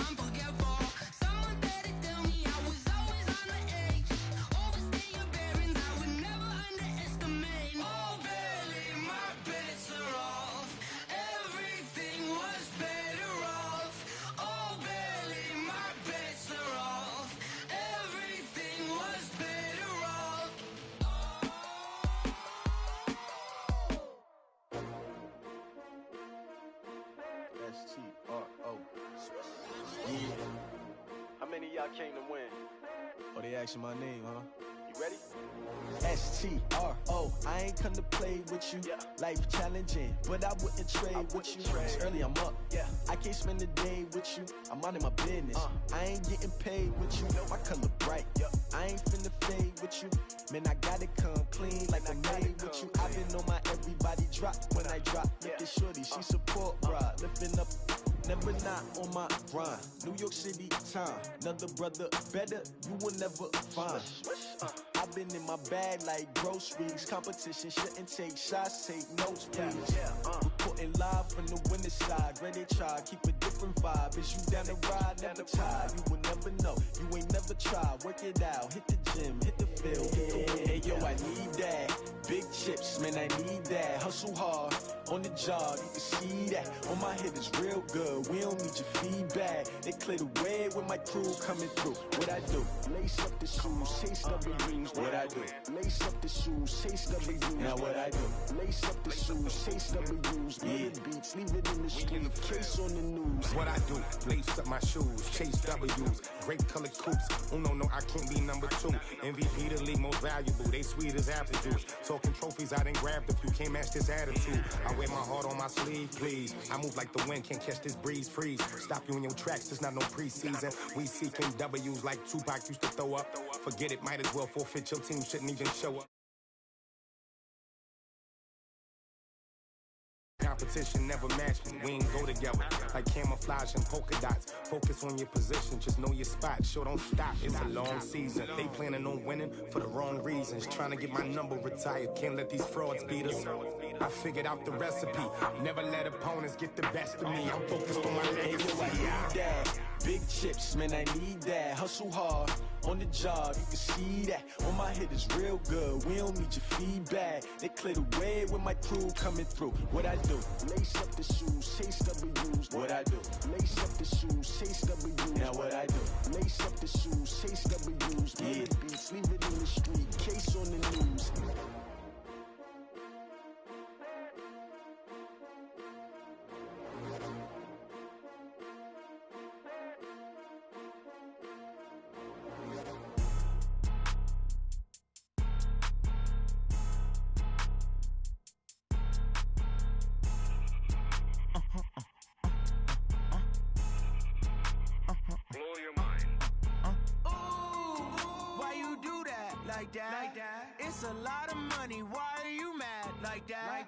I'm forgetful. Someone better tell me I was always on the edge. Overstay your bearings, I would never underestimate. Oh, barely, my bets are off. Everything was better off. Oh, barely, my bets are off. Everything was better off. S-T-R-O. Yeah. How many of y'all came to win? Oh, they asking my name, huh? You ready? S-T-R-O. I ain't come to play with you. Yeah. Life challenging, but I wouldn't trade with you. It's early, I'm up. Yeah. I can't spend the day with you. I'm minding my business. I ain't getting paid with you. My color bright. I ain't finna fade with you. Man, I gotta come clean like I'm made with you. I've been on my everybody drop when I drop. Look at shorty, she support rod. Lifting up, never not on my grind. New York City time. Another brother better, you will never find. I've been in my bag like groceries. Competition shouldn't take shots, take notes, please. Reporting live from the winning side. Ready to try, keep a different vibe. Is you down the ride, never tired. You will never know, you ain't never tried. Work it out, hit the gym, hit the field. Hey, yo, I need that. Big chips, man, I need that. Hustle hard, on the job, you can see that. On my head is real good, we don't need your feedback. They clear the way with my crew coming through. What I do? Lace up the shoes, chase W's. What I do? Lace up the shoes, chase W's. Now what I do? Lace up the shoes, chase W's. Yeah. Beats, leave it in the street, case on the news. What I do? Lace up my shoes, chase W's. Great colored coops. Oh no, I can't be number 2. MVP the league most valuable. They sweet as apple juice. Talking trophies, I didn't grab the few. Can't match this attitude. I wear my heart on my sleeve, please. I move like the wind, can't catch this breeze, freeze. Stop you in your tracks, there's not no preseason. We seeking W's like Tupac used to throw up. Forget it, might as well forfeit. Your team shouldn't even show up. Competition never match me, we ain't go together. Like camouflage and polka dots. Focus on your position, just know your spot. Show don't stop, it's a long season. They planning on winning for the wrong reasons. Trying to get my number retired, can't let these frauds beat us. I figured out the recipe. Never let opponents get the best of me. I'm focused on my legacy. I need that. Big chips, man, I need that. Hustle hard on the job, you can see that. On my head is real good. We don't need your feedback. They clear the way with my crew coming through. What I do? Lace up the shoes, chase W's. What I do? Lace up the shoes, chase W's. Now what I do? Lace up the shoes, chase W's. Yeah. Beats, leave it in the street, case on the news. Like that. It's a lot of money. Why are you mad like that?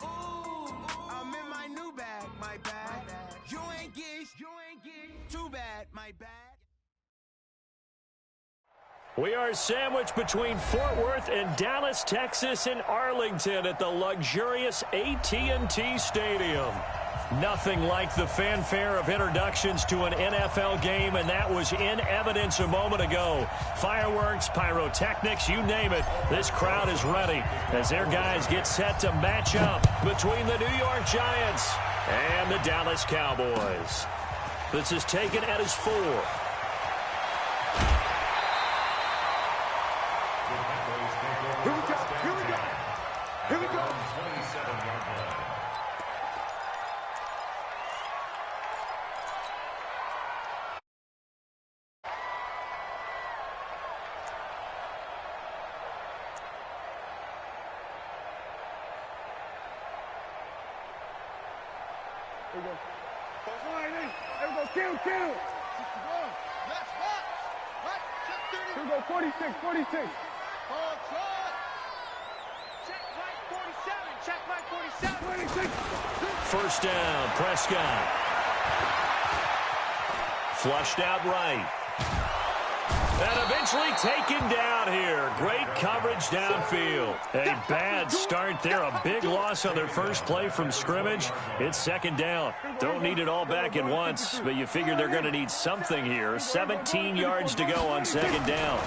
Ooh, I'm in my new bag, my bag. You ain't geese. Too bad, my bag. We are sandwiched between Fort Worth and Dallas, Texas, and Arlington at the luxurious AT&T Stadium. Nothing like the fanfare of introductions to an NFL game, and that was in evidence a moment ago. Fireworks, pyrotechnics, you name it. This crowd is ready as their guys get set to match up between the New York Giants and the Dallas Cowboys. This is taken at his 4. Here we go. Here we go. Here we go. 27-yard line. Here we go. There we go. Kill. Left spot. Right. Check 30. Here we go. 46. Ball try. Check right 47. 26. First down, Prescott. Flushed out right. And eventually taken down here. Great coverage downfield. A bad start there. A big loss on their first play from scrimmage. It's second down. Don't need it all back at once, but you figure they're going to need something here. 17 yards to go on second down.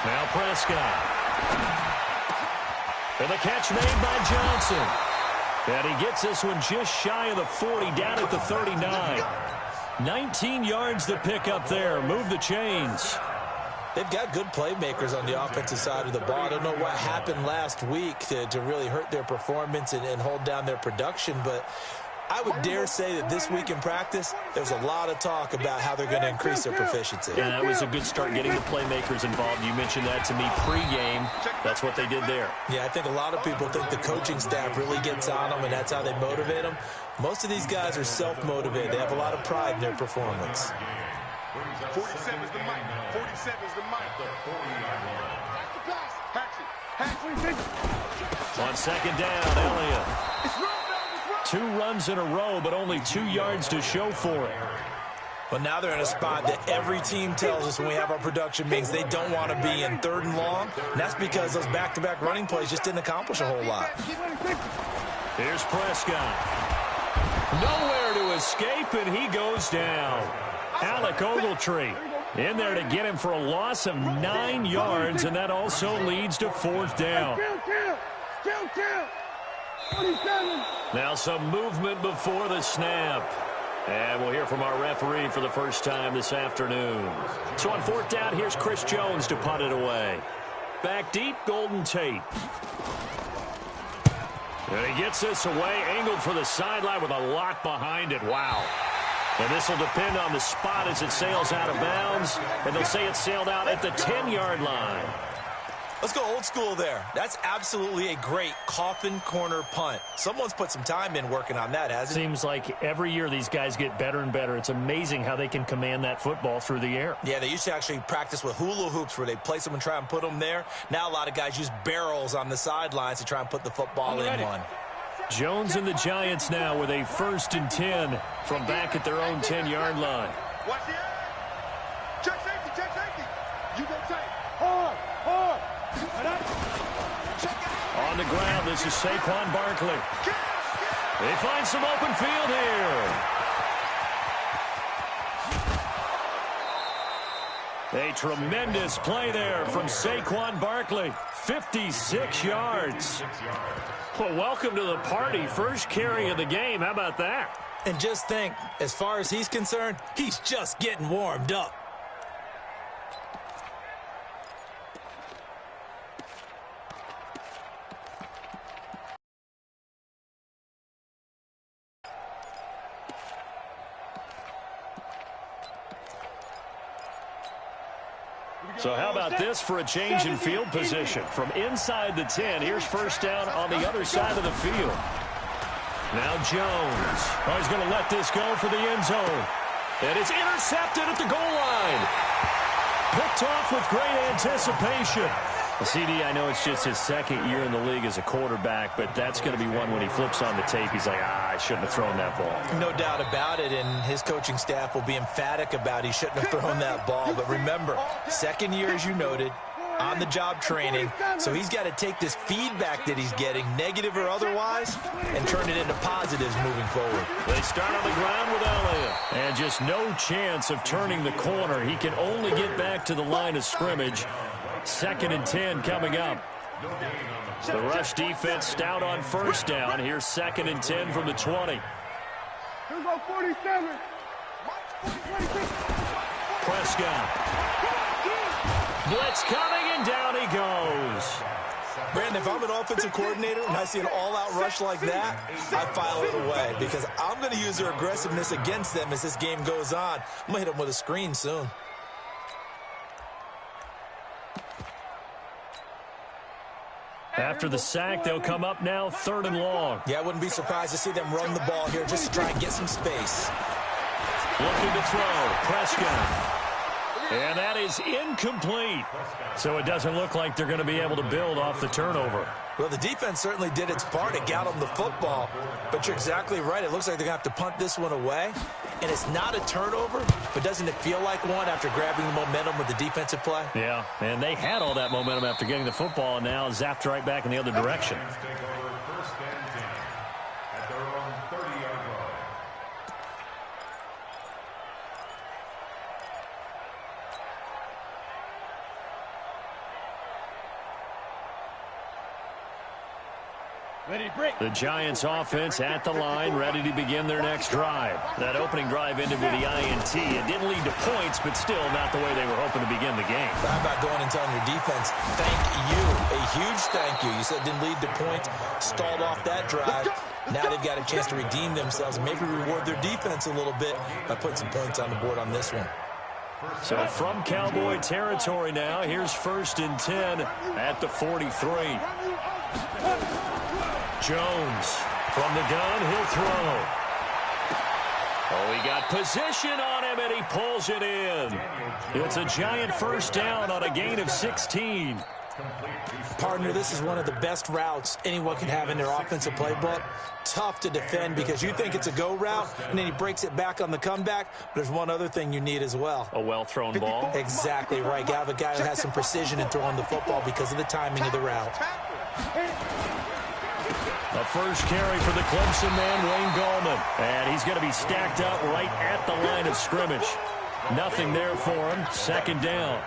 Now Prescott. And the catch made by Johnson. And he gets this one just shy of the 40, down at the 39. 19 yards to pick up there. Move the chains. They've got good playmakers on the offensive side of the ball. I don't know what happened last week to really hurt their performance and hold down their production, but I would dare say that this week in practice, there's a lot of talk about how they're going to increase their proficiency. And that was a good start getting the playmakers involved. You mentioned that to me pregame. That's what they did there. Yeah, I think a lot of people think the coaching staff really gets on them, and that's how they motivate them. Most of these guys are self-motivated. They have a lot of pride in their performance. 47 is the mic. 47 is the mic. On second down, Elliott. 2 runs in a row, but only 2 yards to show for it. But now they're in a spot that every team tells us when we have our production meetings they don't want to be in 3rd and long. And that's because those back-to-back running plays just didn't accomplish a whole lot. Here's Prescott. Nowhere to escape, and he goes down. Alec Ogletree in there to get him for a loss of 9 yards, and that also leads to 4th down. Now some movement before the snap. And we'll hear from our referee for the first time this afternoon. So on 4th down, here's Chris Jones to punt it away. Back deep, Golden Tate. And he gets this away, angled for the sideline with a lot behind it. Wow. And this will depend on the spot as it sails out of bounds. And they'll say it sailed out at the 10-yard line. Let's go old school there. That's absolutely a great coffin corner punt. Someone's put some time in working on that, hasn't it? Seems like every year these guys get better and better. It's amazing how they can command that football through the air. Yeah, they used to actually practice with hula hoops where they place them and try and put them there. Now a lot of guys use barrels on the sidelines to try and put the football in one. Jones and the Giants now with a 1st and 10 from back at their own 10-yard line. Watch the air. Check safety. You go tight. Hard. On on the ground. This is Saquon Barkley. They find some open field here. A tremendous play there from Saquon Barkley. 56 yards. Well, welcome to the party. First carry of the game. How about that? And just think, as far as he's concerned, he's just getting warmed up. So how about this for a change in field position? From inside the 10, here's first down on the other side of the field. Now Jones. Oh, he's going to let this go for the end zone. And it's intercepted at the goal line. Picked off with great anticipation. CD, I know it's just his second year in the league as a quarterback, but that's going to be one when he flips on the tape. He's like, I shouldn't have thrown that ball. No doubt about it, and his coaching staff will be emphatic about he shouldn't have thrown that ball. But remember, second year, as you noted, on-the-job training, so he's got to take this feedback that he's getting, negative or otherwise, and turn it into positives moving forward. They start on the ground with Elliott, and just no chance of turning the corner. He can only get back to the line of scrimmage. 2nd and 10 coming up. The rush defense stout on first down. Here's 2nd and 10 from the 20. Here's our 47. Prescott. Blitz coming, and down he goes. Brandon, if I'm an offensive coordinator and I see an all-out rush like that, I file it away because I'm going to use their aggressiveness against them as this game goes on. I'm going to hit them with a screen soon. After the sack, they'll come up now 3rd and long. Yeah, I wouldn't be surprised to see them run the ball here just to try and get some space. Looking to throw. Prescott. And that is incomplete. So it doesn't look like they're going to be able to build off the turnover. Well, the defense certainly did its part to get them the football. But you're exactly right. It looks like they're going to have to punt this one away. And it's not a turnover, but doesn't it feel like one after grabbing the momentum with the defensive play? Yeah, and they had all that momentum after getting the football, and now zapped right back in the other direction. The Giants offense at the line, ready to begin their next drive. That opening drive ended with the INT. It didn't lead to points, but still not the way they were hoping to begin the game. How about going and telling your defense, thank you, a huge thank you. You said it didn't lead to points, stalled off that drive. Now they've got a chance to redeem themselves and maybe reward their defense a little bit by putting some points on the board on this one. So from Cowboy territory now, here's 1st and 10 at the 43. Jones from the gun, he'll throw. Oh, he got position on him, and he pulls it in. It's a Giant first down on a gain of 16. Partner, this is one of the best routes anyone can have in their offensive playbook. Tough to defend because you think it's a go route, and then he breaks it back on the comeback. There's one other thing you need as well. A well-thrown ball? Exactly right. You have a guy who has some precision in throwing the football because of the timing of the route. The first carry for the Clemson man, Wayne Gallman. And he's going to be stacked up right at the line of scrimmage. Nothing there for him. 2nd down.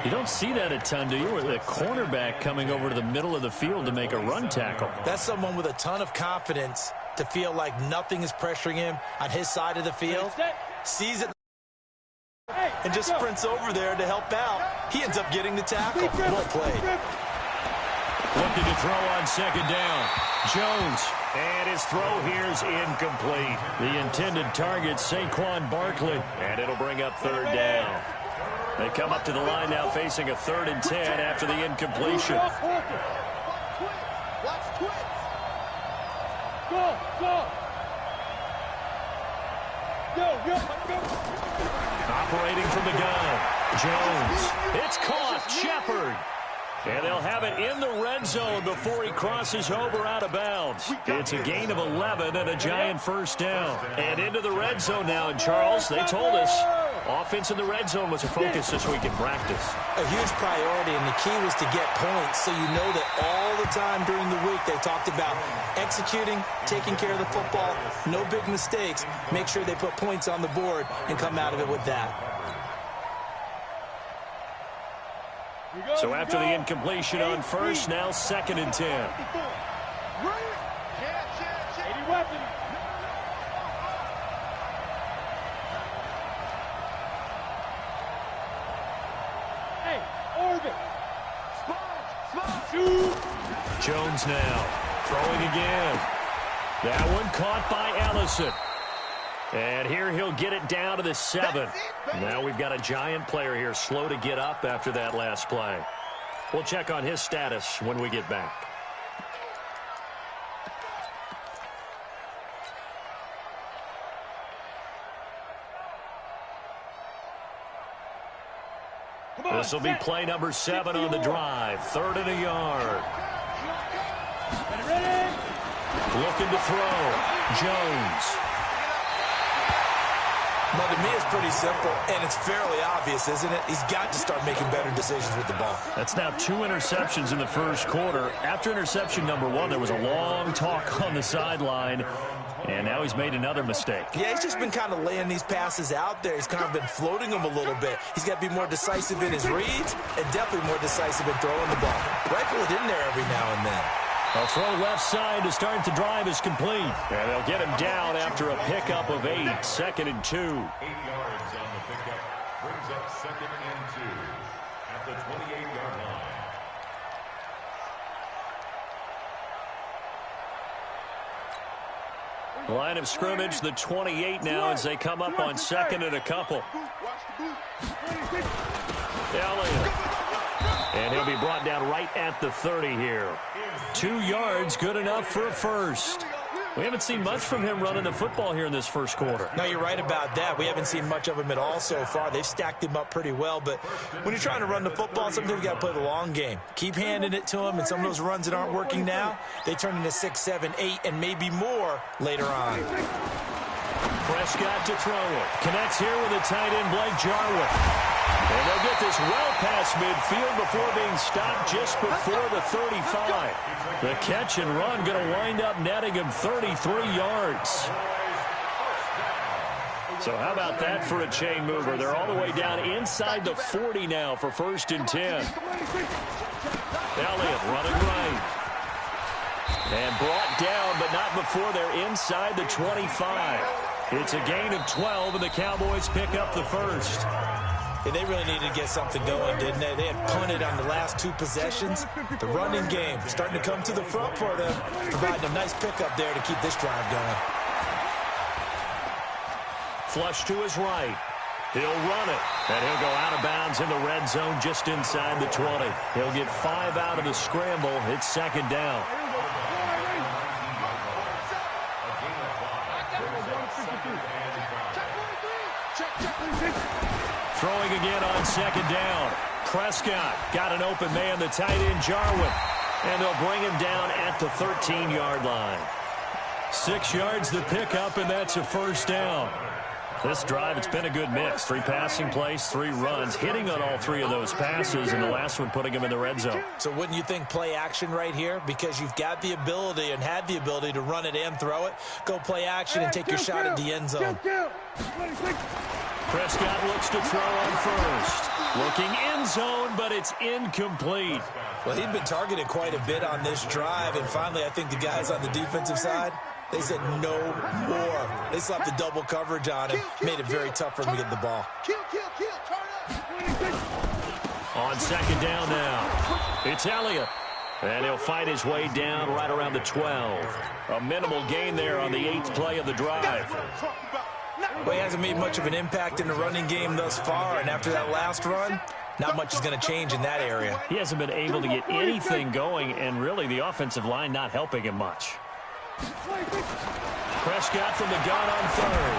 You don't see that a ton, do you? With a cornerback coming over to the middle of the field to make a run tackle. That's someone with a ton of confidence to feel like nothing is pressuring him on his side of the field. Sees it and just sprints over there to help out. He ends up getting the tackle. Well played. Looking to throw on 2nd down. Jones. And his throw here is incomplete. The intended target, Saquon Barkley. And it'll bring up 3rd down. They come up to the line now facing a 3rd and 10 after the incompletion. Operating from the gun. Jones. It's caught. Shepard. And they'll have it in the red zone before he crosses over out of bounds. It's a gain of 11 and a Giant first down. And into the red zone now. And Charles, they told us offense in the red zone was a focus this week in practice. A huge priority, and the key was to get points, so you know that all the time during the week they talked about executing, taking care of the football, no big mistakes, make sure they put points on the board and come out of it with that. So after the incompletion on first, now 2nd and 10. 80 weapons. Hey, orbit. Jones now throwing again. That one caught by Ellison. And here he'll get it down to the 7. Now we've got a giant player here slow to get up after that last play. We'll check on his status when we get back. This will be play number 7 on the drive. 3rd and a yard. Looking to throw. Jones. Well, to me, it's pretty simple, and it's fairly obvious, isn't it? He's got to start making better decisions with the ball. That's now 2 interceptions in the first quarter. After interception number 1, there was a long talk on the sideline, and now he's made another mistake. Yeah, he's just been kind of laying these passes out there. He's kind of been floating them a little bit. He's got to be more decisive in his reads and definitely more decisive in throwing the ball. Rifle it in there every now and then. A throw left side to start the drive is complete. And they'll get him down after a pickup of 8. 2nd and 2. 8 yards on the pickup. Brings up 2nd and 2 at the 28-yard line. Line of scrimmage, the 28 now as they come up on 2nd and a couple. Elliott. And he'll be brought down right at the 30 here. 2 yards, good enough for a first. We haven't seen much from him running the football here in this first quarter. No, you're right about that. We haven't seen much of him at all so far. They've stacked him up pretty well, but when you're trying to run the football, sometimes you got to play the long game. Keep handing it to him, and some of those runs that aren't working now, they turn into 6, 7, 8, and maybe more later on. Prescott to throw it. Connects here with a tight end, Blake Jarwin. And they'll get this well past midfield before being stopped just before the 35. The catch and run going to wind up netting him 33 yards. So how about that for a chain mover? They're all the way down inside the 40 now for 1st and 10. Elliott running right. And brought down, but not before they're inside the 25. It's a gain of 12, and the Cowboys pick up the first. Yeah, they really needed to get something going, didn't they? They had punted on the last 2 possessions. The running game starting to come to the front for them, providing a nice pickup there to keep this drive going. Flush to his right. He'll run it, and he'll go out of bounds in the red zone just inside the 20. He'll get 5 out of the scramble. It's 2nd down. Throwing again on 2nd down. Prescott got an open man, the tight end Jarwin. And they'll bring him down at the 13-yard line. 6 yards the pickup, and that's a 1st down. This drive, it's been a good mix. 3 passing plays, 3 runs, hitting on all 3 of those passes, and the last one putting him in the red zone. So wouldn't you think play action right here? Because you've got the ability and had the ability to run it and throw it. Go play action and take your shot at the end zone. Prescott looks to throw on first. Looking end zone, but it's incomplete. Well, he'd been targeted quite a bit on this drive, and finally I think the guys on the defensive side, they said no more. They slapped the double coverage on him, made it very tough for him to get the ball. On 2nd down now, it's Elliott. And he'll fight his way down right around the 12. A minimal gain there on the 8th play of the drive. Well, he hasn't made much of an impact in the running game thus far, and after that last run, not much is going to change in that area. He hasn't been able to get anything going, and really the offensive line not helping him much. Prescott from the gun on 3rd.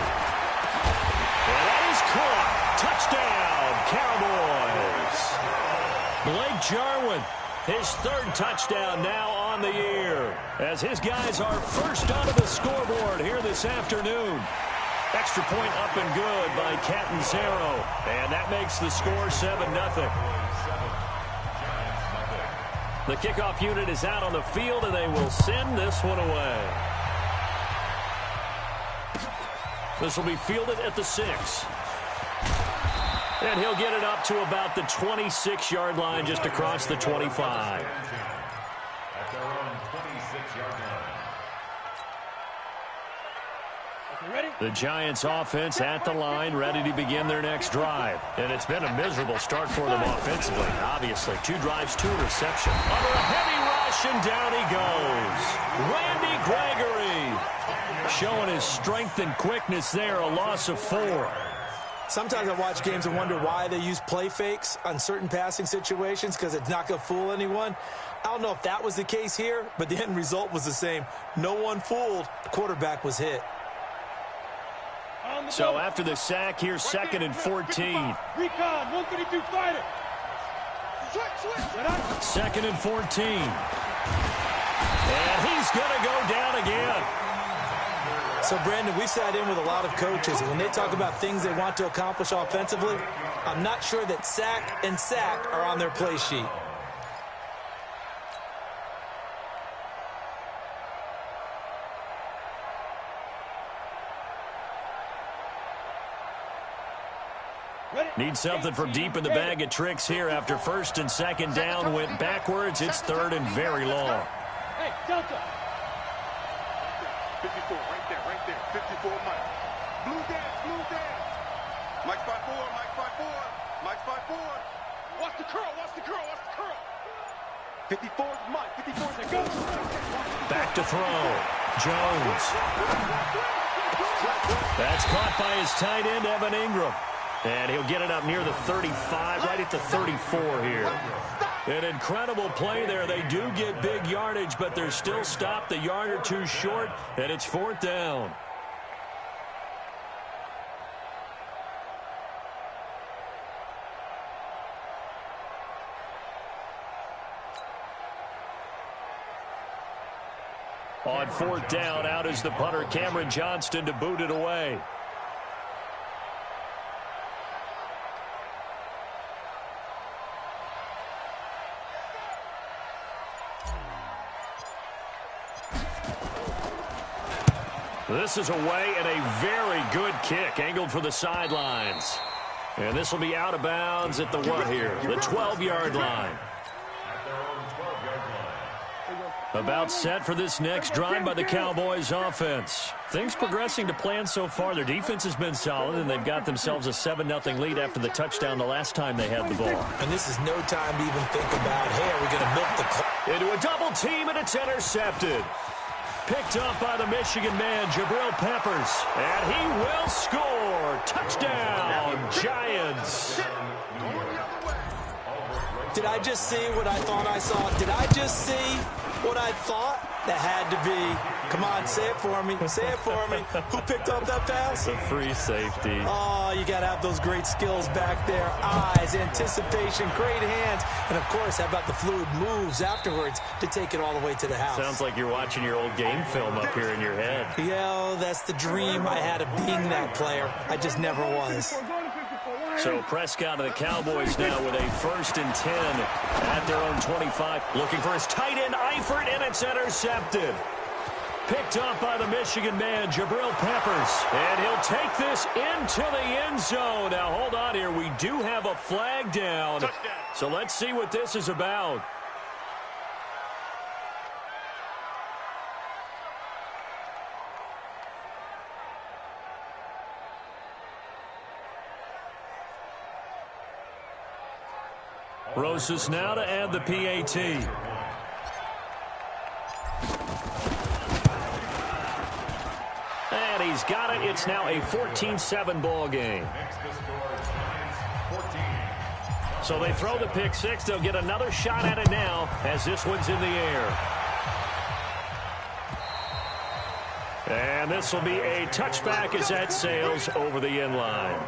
And that is caught. Touchdown, Cowboys. Blake Jarwin, his 3rd touchdown now on the year, as his guys are first onto the scoreboard here this afternoon. Extra point up and good by Catanzaro. And that makes the score 7-0. The kickoff unit is out on the field, and they will send this one away. This will be fielded at the 6. And he'll get it up to about the 26-yard line, just across the 25. At their own 26-yard line. The Giants offense at the line, ready to begin their next drive. And it's been a miserable start for them offensively, obviously. 2 drives, 2 interceptions. Under a heavy rush, and down he goes. Randy Gregory showing his strength and quickness there, a loss of 4. Sometimes I watch games and wonder why they use play fakes on certain passing situations, because it's not going to fool anyone. I don't know if that was the case here, but the end result was the same. No one fooled. The quarterback was hit. So after the sack, here's 2nd and 14. Recon, 132 fighter. 2nd and 14. And he's going to go down again. So, Brandon, we sat in with a lot of coaches, and when they talk about things they want to accomplish offensively, I'm not sure that sack and sack are on their play sheet. Need something from deep in the bag of tricks here after 1st and 2nd down went backwards. It's 3rd and very long. Hey, Delta. 54, right there. 54, Mike. Blue dance. Mike 5-4, Mike 5-4. Watch the curl. 54 is Mike. 54 is a go. Back to throw. Jones. That's caught by his tight end, Evan Ingram. And he'll get it up near the 35, right at the 34 here. An incredible play there. They do get big yardage, but they're still stopped a yard or 2 short, and it's 4th down. On 4th down, out is the punter, Cameron Johnston, to boot it away. This is away, and a very good kick angled for the sidelines. And this will be out of bounds at the what here? The 12-yard line. About set for this next drive by the Cowboys offense. Things progressing to plan so far. Their defense has been solid, and they've got themselves a 7-0 lead after the touchdown the last time they had the ball. And this is no time to even think about, hey, are we going to milk the clock? Into a double team, and it's intercepted. Picked up by the Michigan man, Jabril Peppers. And he will score. Touchdown, Giants. Did I just see what I thought I saw? Did I just see what I thought? That had to be. Come on, say it for me. Say it for me. Who picked up that pass? The free safety. Oh, you got to have those great skills back there. Eyes, anticipation, great hands. And, of course, how about the fluid moves afterwards to take it all the way to the house? Sounds like you're watching your old game film up here in your head. Yeah, that's the dream I had of being that player. I just never was. So Prescott of the Cowboys now with a 1st and 10 at their own 25. Looking for his tight end, Eifert, and it's intercepted. Picked up by the Michigan man, Jabril Peppers. And he'll take this into the end zone. Now, hold on here. We do have a flag down. So let's see what this is about. Rosas now to add the PAT. And he's got it. It's now a 14-7 ball game. So they throw the pick 6. They'll get another shot at it now as this one's in the air. And this will be a touchback as that sails over the end line.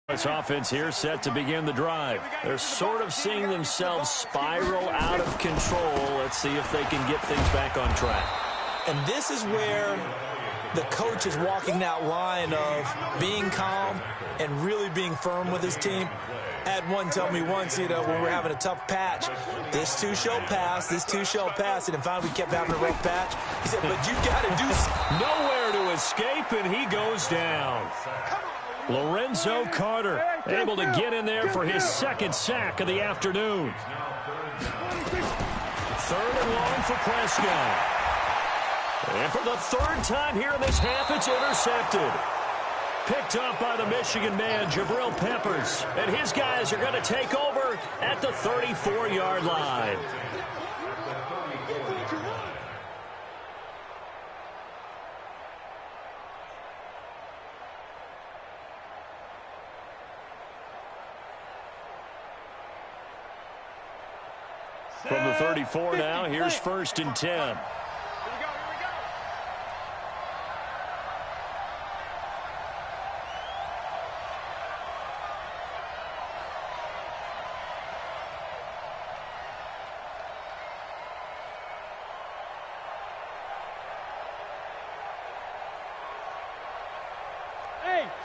This offense here set to begin the drive. They're sort of seeing themselves spiral out of control. Let's see if they can get things back on track. And this is where the coach is walking that line of being calm and really being firm with his team. I had one tell me once, when we're having a tough patch, this too shall pass, this too shall pass, and finally we kept having a rough patch. He said, but you got to do something. Nowhere to escape, and he goes down. Lorenzo Carter able to get in there for his second sack of the afternoon. 3rd and long for Prescott. And for the 3rd time here in this half, it's intercepted. Picked up by the Michigan man, Jabril Peppers. And his guys are going to take over at the 34-yard line. From the 34 now, here's 1st and 10.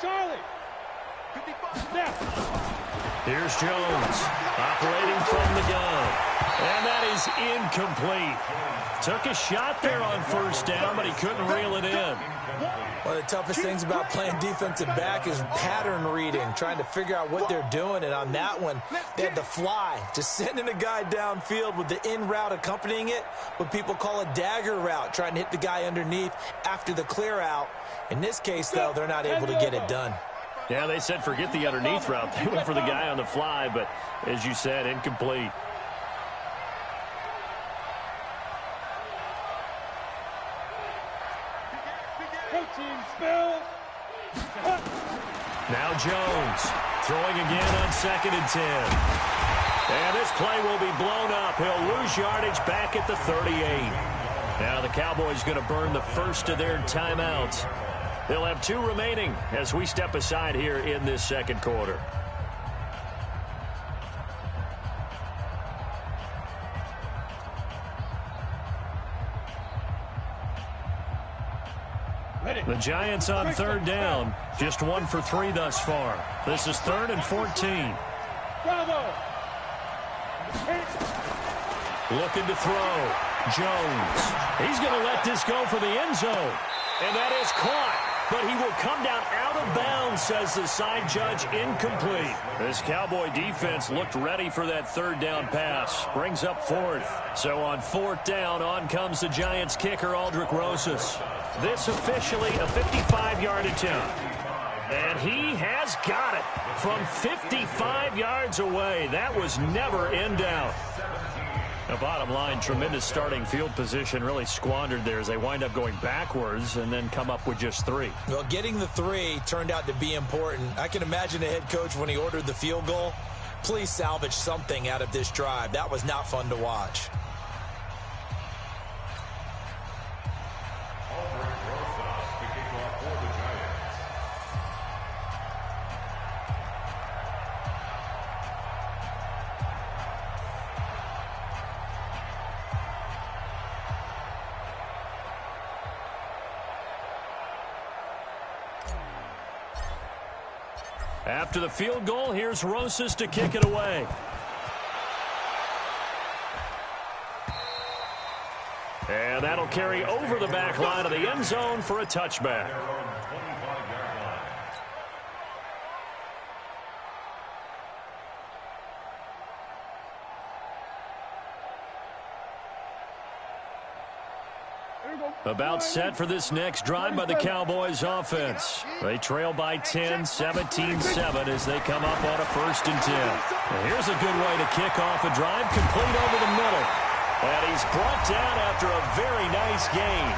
Charlie! Here's Jones, operating from the gun. And that is incomplete. Took a shot there on 1st down, but he couldn't reel it in. One of the toughest things about playing defensive back is pattern reading, trying to figure out what they're doing. And on that one, they had the fly, just sending a guy downfield with the in route accompanying it, what people call a dagger route, trying to hit the guy underneath after the clear out. In this case, though, they're not able to get it done. Yeah, they said forget the underneath route. They went for the guy on the fly, but as you said, incomplete. Now Jones throwing again on 2nd and 10. And this play will be blown up. He'll lose yardage back at the 38. Now the Cowboys going to burn the first of their timeouts. They'll have 2 remaining as we step aside here in this 2nd quarter. The Giants on 3rd down, just 1 for 3 thus far. This is 3rd and 14. Bravo! Looking to throw. Jones. He's going to let this go for the end zone. And that is caught. But he will come down out of bounds, says the side judge, incomplete. This Cowboy defense looked ready for that 3rd down pass. Brings up 4th. So on 4th down, on comes the Giants kicker, Aldrick Rosas. This officially a 55-yard attempt. And he has got it from 55 yards away. That was never in doubt. The bottom line, tremendous starting field position, really squandered there as they wind up going backwards and then come up with just 3. Well, getting the 3 turned out to be important. I can imagine the head coach when he ordered the field goal. Please salvage something out of this drive. That was not fun to watch. After the field goal, here's Rosas to kick it away. And that'll carry over the back line of the end zone for a touchback. About set for this next drive by the Cowboys offense. They trail by 10, 17-7 as they come up on a 1st and 10. And here's a good way to kick off a drive, complete over the middle. And he's brought down after a very nice gain.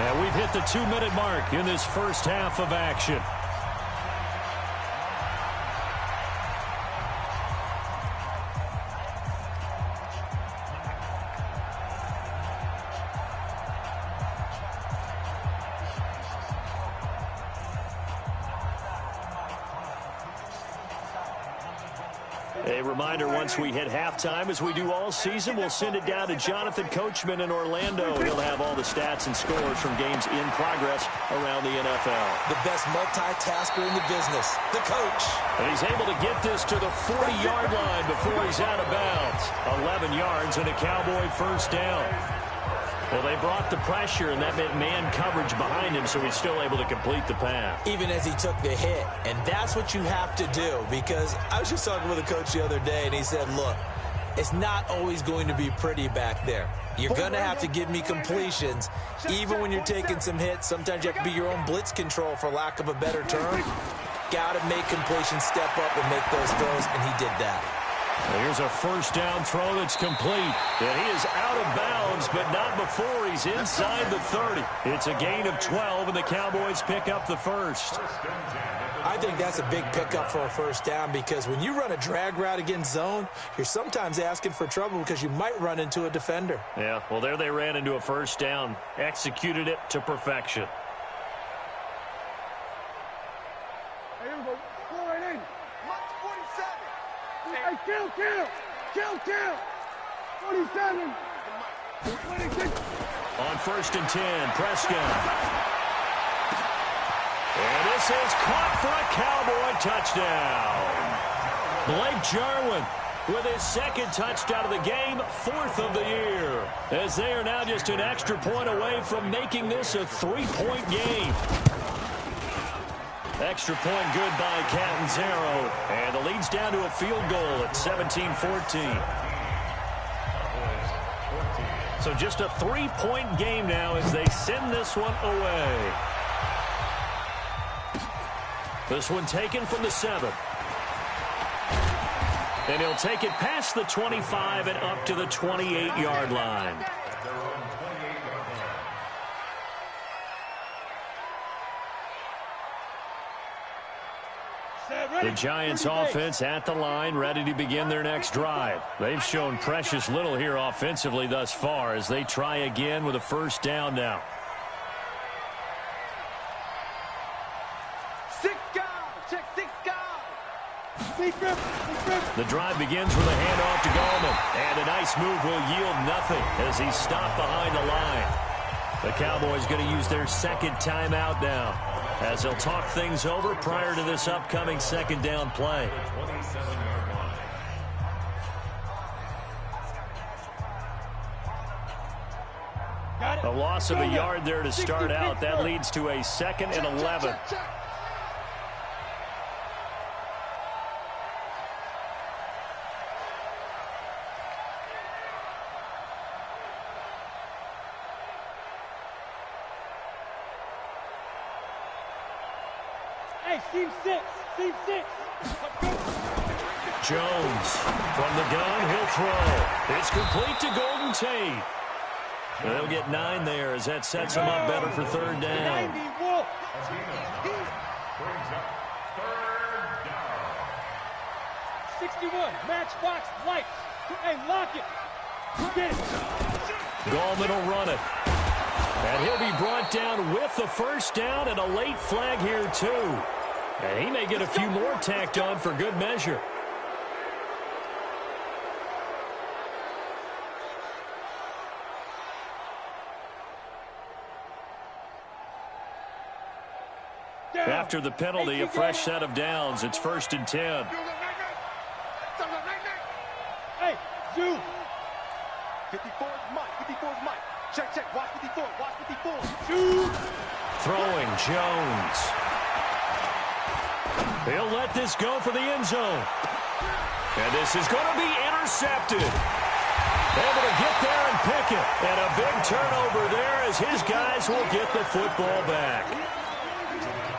And we've hit the 2-minute mark in this first half of action. A reminder, once we hit halftime, as we do all season, we'll send it down to Jonathan Coachman in Orlando. He'll have all the stats and scores from games in progress around the NFL. The best multitasker in the business, the coach. And he's able to get this to the 40-yard line before he's out of bounds. 11 yards and a Cowboy first down. Well, they brought the pressure, and that meant man coverage behind him, so he's still able to complete the pass. Even as he took the hit. And that's what you have to do, because I was just talking with a coach the other day, and he said, look, it's not always going to be pretty back there. You're going to have to give me completions, even when you're taking some hits. Sometimes you have to be your own blitz control, for lack of a better term. Got to make completions, step up, and make those throws, and he did that. Well, here's a first down throw that's complete. And he is out of bounds, but not before he's inside the 30. It's a gain of 12, and the Cowboys pick up the first. I think that's a big pickup for a first down, because when you run a drag route against zone, you're sometimes asking for trouble because you might run into a defender. Yeah, well, there they ran into a first down. Executed it to perfection. Hey, here we go. Go right in. March 47. Hey, kill. 47. 26. On first and 10, Prescott. And this is caught for a Cowboy touchdown. Blake Jarwin with his second touchdown of the game, 4th of the year, as they are now just an extra point away from making this a 3-point game. Extra point good by Catanzaro, and the lead's down to a field goal at 17-14. So just a 3-point game now as they send this one away. This one taken from the 7. And he'll take it past the 25 and up to the 28-yard line. The Giants offense at the line, ready to begin their next drive. They've shown precious little here offensively thus far as they try again with a first down now. 6 guys. Check 6 guys. The drive begins with a handoff to Gallman, and a nice move will yield nothing as he's stopped behind the line. The Cowboys going to use their second timeout now, as they'll talk things over prior to this upcoming second down play. A loss of a yard there to start out. That leads to a 2nd and 11. Team 6. Jones from the gun, he'll throw. It's complete to Golden Tate. They'll get 9 there as that sets them up better for 3rd down. 61, matchbox lights. Hey, lock it. Get it. Gallman will run it. And he'll be brought down with the first down and a late flag here too. And he may get a few more tacked on for good measure. After the penalty, a fresh set of downs. It's 1st and 10. Hey, Zoo. 54 is Mike. 54 is Mike. Check. Watch 54. Watch 54. Zoo. Throwing Jones. He'll let this go for the end zone. And this is going to be intercepted. Able to get there and pick it. And a big turnover there as his guys will get the football back.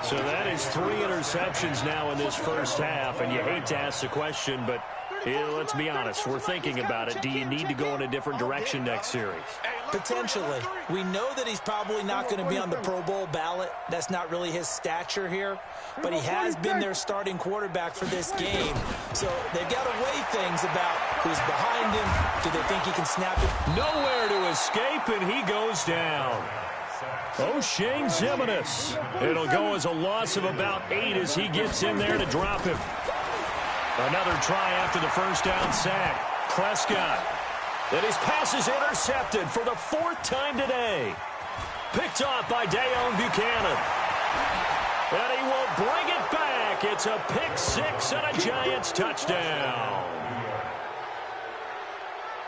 So that is 3 interceptions now in this first half. And you hate to ask the question, but let's be honest. We're thinking about it. Do you need to go in a different direction next series? Potentially. We know that he's probably not going to be on the Pro Bowl ballot. That's not really his stature here. But he has been their starting quarterback for this game. So they've got to weigh things about who's behind him. Do they think he can snap it? Nowhere to escape, and he goes down. O'Shane Zimenez. It'll go as a loss of about 8 as he gets in there to drop him. Another try after the first down sack. Prescott. And his pass is intercepted for the 4th time today. Picked off by Deone Buchanan. And he will bring it back. It's a pick 6 and a Giants touchdown.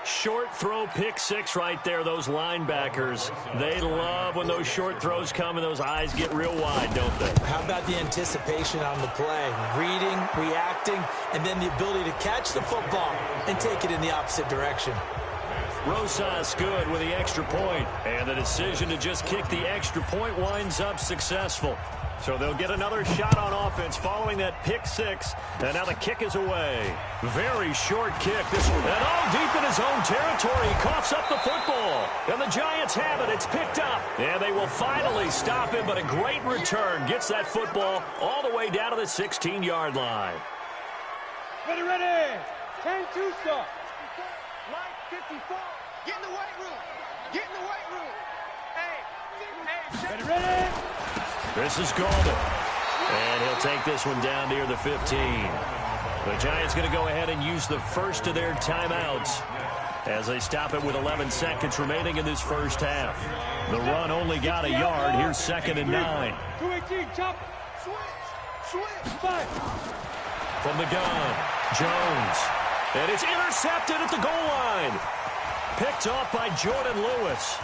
Short throw pick 6 right there. Those linebackers, they love when those short throws come and those eyes get real wide, don't they? How about the anticipation on the play? Reading, reacting, and then the ability to catch the football and take it in the opposite direction. Rosas good with the extra point. And the decision to just kick the extra point winds up successful. So they'll get another shot on offense following that pick 6. And now the kick is away. Very short kick. This one. And all deep in his own territory. He coughs up the football. And the Giants have it. It's picked up. And they will finally stop him. But a great return. Gets that football all the way down to the 16-yard line. Ready, ready. 10-2 stop. Mike 54. Get in the weight room. Get in the weight room. Hey. Ready, ready. This is Golden. And he'll take this one down near the 15. The Giants going to go ahead and use the first of their timeouts as they stop it with 11 seconds remaining in this first half. The run only got a yard. Here's 2nd and 9. 218, chop. Switch. Fight. From the gun, Jones. And it's intercepted at the goal line. Picked off by Jordan Lewis.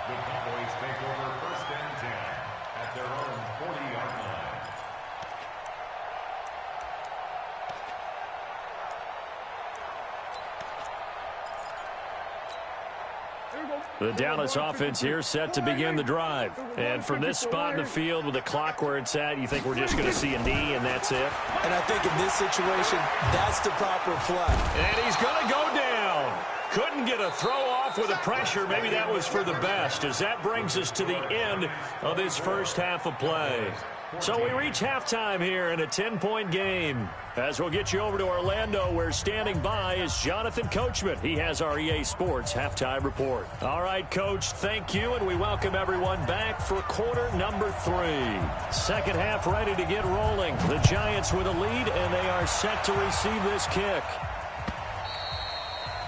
The Cowboys take over 1st and 10 at their own 40-yard line. The Dallas offense here set to begin the drive. And from this spot in the field with the clock where it's at, you think we're just going to see a knee and that's it? And I think in this situation, that's the proper play. And he's going to go down. Couldn't get a throw off with the pressure. Maybe that was for the best, as that brings us to the end of this first half of play. So we reach halftime here in a 10-point game. As we'll get you over to Orlando, where standing by is Jonathan Coachman. He has our EA Sports halftime report. All right, Coach, thank you, and we welcome everyone back for quarter number 3. Second half ready to get rolling. The Giants with a lead, and they are set to receive this kick.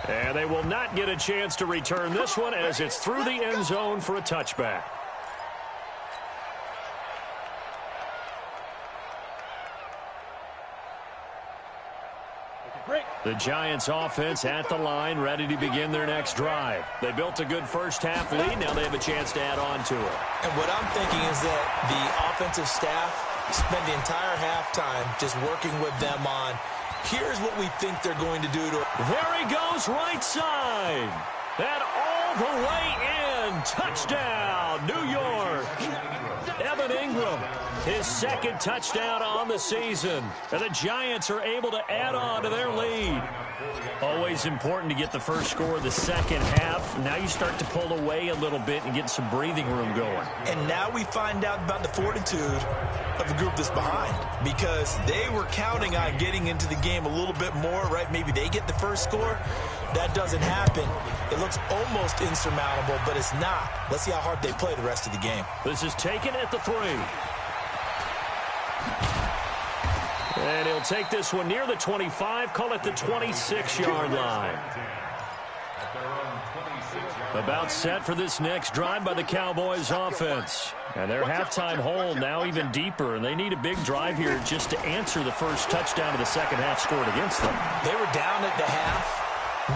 And they will not get a chance to return this one as it's through the end zone for a touchback. The Giants offense at the line, ready to begin their next drive. They built a good first half lead. Now they have a chance to add on to it. And what I'm thinking is that the offensive staff spent the entire halftime just working with them on, here's what we think they're going to do to it. There he goes, right side. And all the way in. Touchdown, New York. Evan Ingram, his 2nd touchdown on the season. And the Giants are able to add on to their lead. Always important to get the first score of the second half. Now you start to pull away a little bit and get some breathing room going. And now we find out about the fortitude of the group that's behind, because they were counting on getting into the game a little bit more, right? Maybe they get the first score. That doesn't happen. It looks almost insurmountable, but it's not. Let's see how hard they play the rest of the game. This is taken at the 3. And he'll take this one near the 25, call it the 26-yard line. About set for this next drive by the Cowboys offense. And their halftime hole now even deeper, and they need a big drive here just to answer the first touchdown of the second half scored against them. They were down at the half.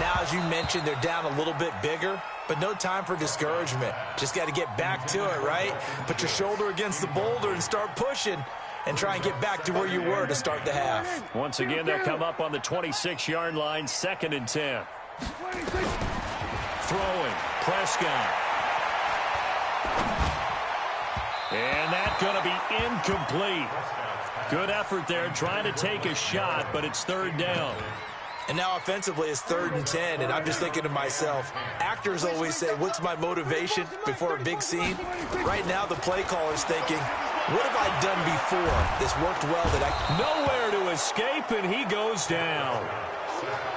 Now, as you mentioned, they're down a little bit bigger, but no time for discouragement. Just got to get back to it, right? Put your shoulder against the boulder and start pushing and try and get back to where you were to start the half. Once again, they'll come up on the 26-yard line, 2nd and 10. Throwing, Prescott. And that's going to be incomplete. Good effort there, trying to take a shot, but it's 3rd down. And now offensively it's 3rd and 10, and I'm just thinking to myself, actors always say, what's my motivation before a big scene? Right now the play caller's thinking, what have I done before that's worked well that I... Nowhere to escape, and he goes down.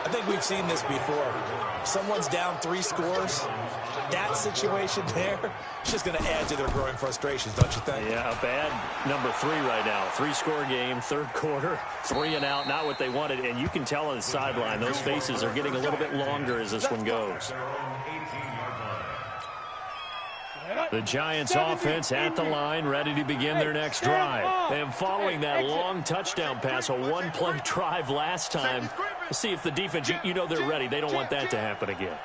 I think we've seen this before. Someone's down 3 scores. That situation there, it's just going to add to their growing frustrations, don't you think? Yeah, a bad number 3 right now. 3-score game, third quarter, 3 and out, not what they wanted. And you can tell on the sideline, those faces are getting a little bit longer as this one goes. The Giants offense at the line, ready to begin their next drive. And following that long touchdown pass, a one-play drive last time, see if the defense, you know they're ready. They don't want that to happen again.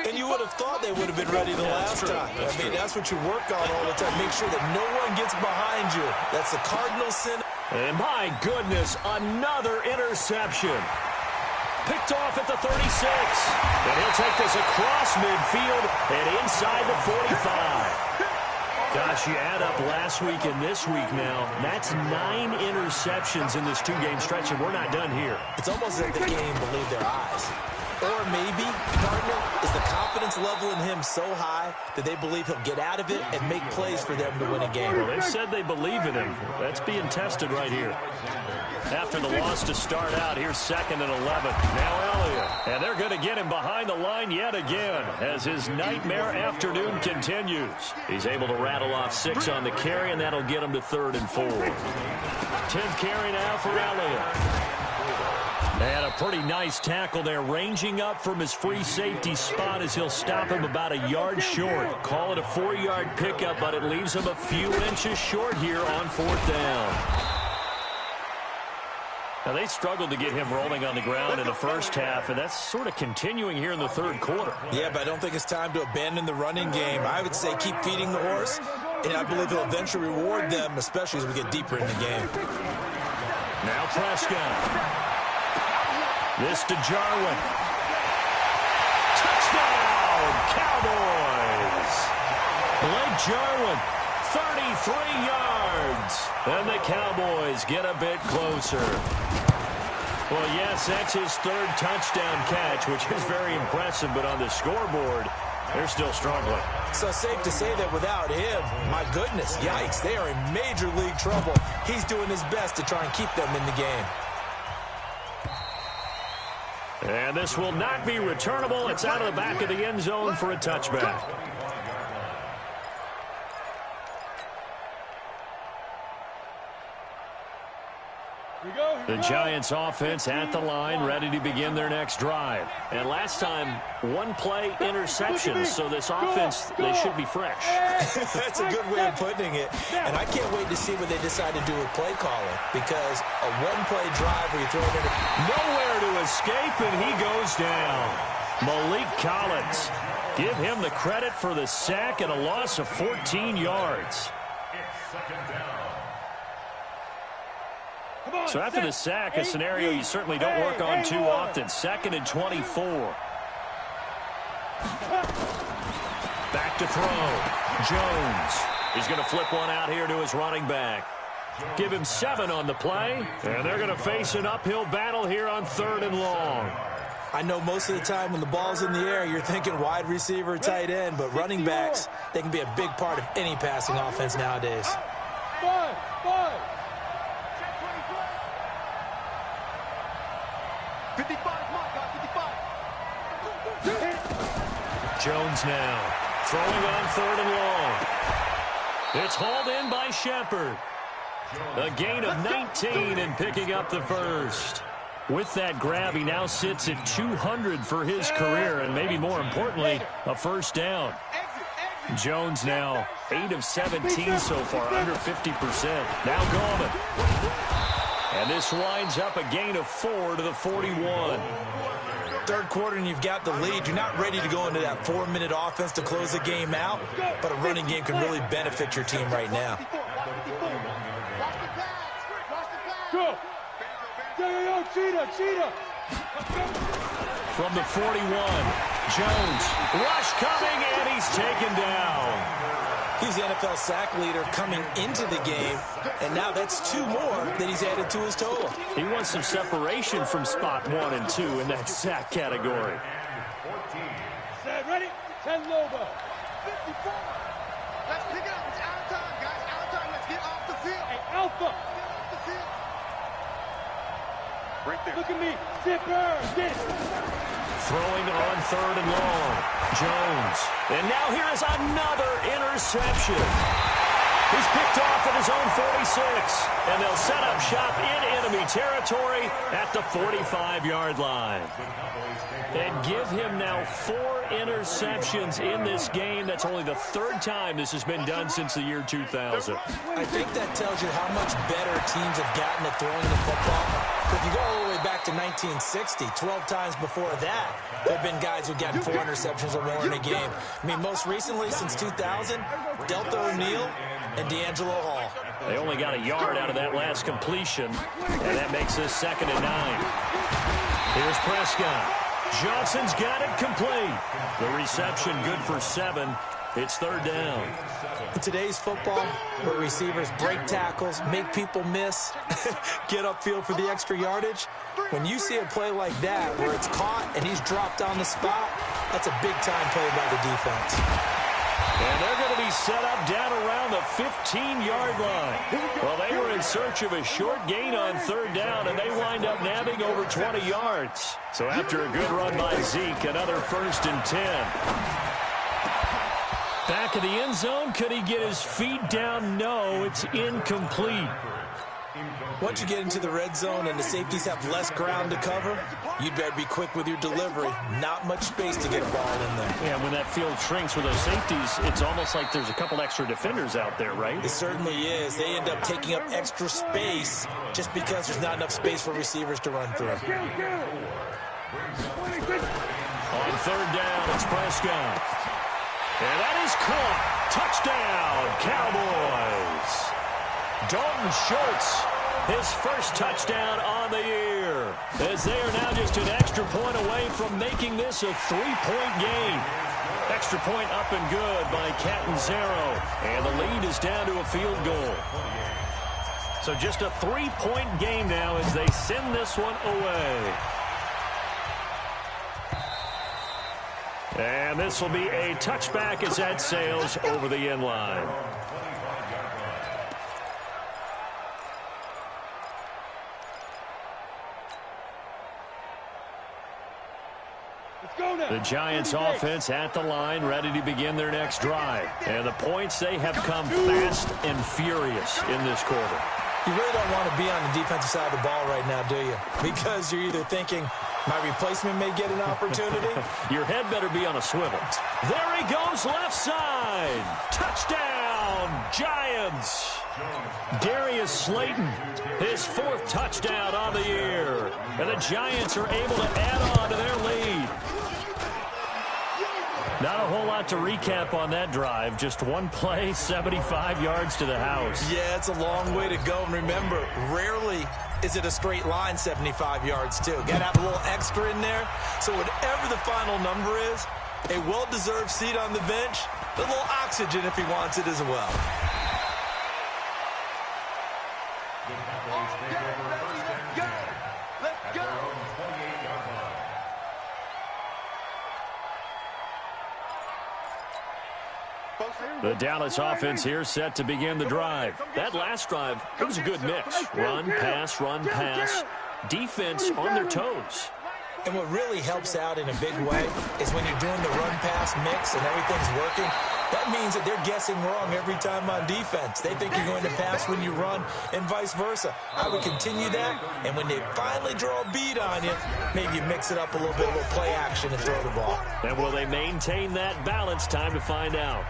And you would have thought they would have been ready the last time. I mean, that's what you work on all the time. Make sure that no one gets behind you. That's the cardinal sin. And my goodness, another interception. Picked off at the 36. And he'll take this across midfield and inside the 45. Gosh, you add up last week and this week now. That's 9 interceptions in this 2-game stretch, and we're not done here. It's almost as if the game believed their eyes. Or maybe, partner, is the confidence level in him so high that they believe he'll get out of it and make plays for them to win a game. Well, they've said they believe in him. That's being tested right here. After the loss to start out, here's 2nd and 11. Now Elliott. And they're going to get him behind the line yet again as his nightmare afternoon continues. He's able to rattle off 6 on the carry, and that'll get him to 3rd and 4. 10th carry now for Elliott. And a pretty nice tackle there, ranging up from his free safety spot as he'll stop him about a yard short. Call it a 4-yard pickup, but it leaves him a few inches short here on 4th down. Now, they struggled to get him rolling on the ground in the first half, and that's sort of continuing here in the third quarter. Yeah, but I don't think it's time to abandon the running game. I would say keep feeding the horse, and I believe he'll eventually reward them, especially as we get deeper in the game. Now Prescott. This to Jarwin. Touchdown, Cowboys! Blake Jarwin, 33 yards. And the Cowboys get a bit closer. Well, yes, that's his 3rd touchdown catch, which is very impressive, but on the scoreboard, they're still struggling. So safe to say that without him, my goodness, yikes, they are in major league trouble. He's doing his best to try and keep them in the game. And this will not be returnable. It's out of the back of the end zone for a touchback. The Giants offense at the line, ready to begin their next drive. And last time, 1-play interception, so this offense, they should be fresh. That's a good way of putting it. And I can't wait to see what they decide to do with play calling, because a 1-play drive where you throw it in. Nowhere to escape, and he goes down. Malik Collins. Give him the credit for the sack and a loss of 14 yards. It's 2nd down. So after the sack, a scenario you certainly don't work on too often. 2nd and 24. Back to throw. Jones. He's going to flip one out here to his running back. Give him 7 on the play. And they're going to face an uphill battle here on 3rd and long. I know most of the time when the ball's in the air, you're thinking wide receiver, tight end, but running backs, they can be a big part of any passing offense nowadays. 5. Jones now throwing on 3rd and long. It's hauled in by Shepard. A gain of 19 and picking up the 1st. With that grab, he now sits at 200 for his career, and maybe more importantly, a 1st down. Jones now 8 of 17 so far, under 50%. Now Gallman. And this winds up a gain of 4 to the 41. Third quarter and you've got the lead. You're not ready to go into that 4-minute offense to close the game out, but a running game can really benefit your team right now. Go. Cheetah. From the 41, Jones. Rush coming, and he's taken down. He's the NFL sack leader coming into the game, and now that's 2 more that he's added to his total. He wants some separation from spot 1 and 2 in that sack category. Set, ready? 10 Lobo. 54. Let's pick it up. It's out of time, guys. Out of time. Let's get off the field. Hey, Alpha. Get off the field. Right there. Look at me. Zipper. Get it. Throwing on 3rd and long. Jones. And now here is another interception. He's picked off at his own 46. And they'll set up shop in enemy territory at the 45-yard line. And give him now 4 interceptions in this game. That's only the 3rd time this has been done since the year 2000. I think that tells you how much better teams have gotten at throwing the football. If you go all the way back to 1960, 12 times before that, there have been guys who've gotten 4 interceptions or more in a game. I mean, most recently, since 2000, Delta O'Neal and D'Angelo Hall. They only got a yard out of that last completion, and that makes this 2nd and 9. Here's Prescott. Johnson's got it complete. The reception good for 7. It's 3rd down. In today's football, where receivers break tackles, make people miss, get upfield for the extra yardage, when you see a play like that where it's caught and he's dropped on the spot, that's a big-time play by the defense. And they're going to be set up down around the 15-yard line. Well, they were in search of a short gain on 3rd down, and they wind up nabbing over 20 yards. So after a good run by Zeke, another 1st and 10. Back of the end zone, could he get his feet down? No, it's incomplete. Once you get into the red zone and the safeties have less ground to cover, you'd better be quick with your delivery. Not much space to get a ball in there. Yeah, when that field shrinks with those safeties, it's almost like there's a couple extra defenders out there, right? It certainly is. They end up taking up extra space just because there's not enough space for receivers to run through. On 3rd down, it's Prescott. And that is caught. Touchdown, Cowboys. Dalton Schultz, his first touchdown on the year, as they are now just an extra point away from making this a 3-point game. Extra point up and good by Catanzaro, and the lead is down to a field goal. So just a 3-point game now as they send this one away. And this will be a touchback as that sails over the end line. The Giants offense at the line, ready to begin their next drive. And the points, they have come fast and furious in this quarter. You really don't want to be on the defensive side of the ball right now, do you? Because you're either thinking, my replacement may get an opportunity. Your head better be on a swivel. There he goes, left side. Touchdown, Giants. Darius Slayton, his 4th touchdown on the year. And the Giants are able to add on to their lead. Not a whole lot to recap on that drive. Just one play, 75 yards to the house. Yeah, it's a long way to go. And remember, rarely is it a straight line 75 yards, too. Got to have a little extra in there. So whatever the final number is, a well-deserved seat on the bench, a little oxygen if he wants it as well. The Dallas offense here set to begin the drive. That last drive, it was a good mix. Run, pass, defense on their toes. And what really helps out in a big way is when you're doing the run-pass mix and everything's working, that means that they're guessing wrong every time on defense. They think you're going to pass when you run and vice versa. I would continue that, and when they finally draw a beat on you, maybe you mix it up a little bit, a little play action and throw the ball. And will they maintain that balance? Time to find out.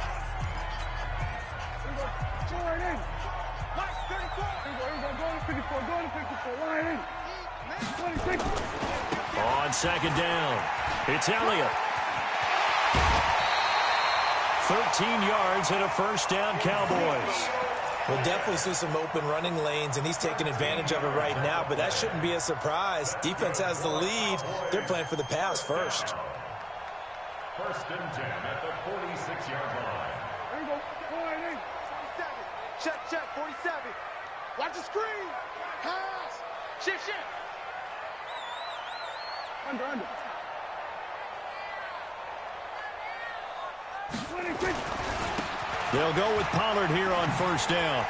On 2nd down, it's Elliott. 13 yards and a 1st down, Cowboys. We'll definitely see some open running lanes, and he's taking advantage of it right now, but that shouldn't be a surprise. Defense has the lead. They're playing for the pass first. 1st and 10 at the 46-yard line. There you go. 47. Check, 47. Watch the screen. Pass. Shift. Under. 26. They'll go with Pollard here on 1st down.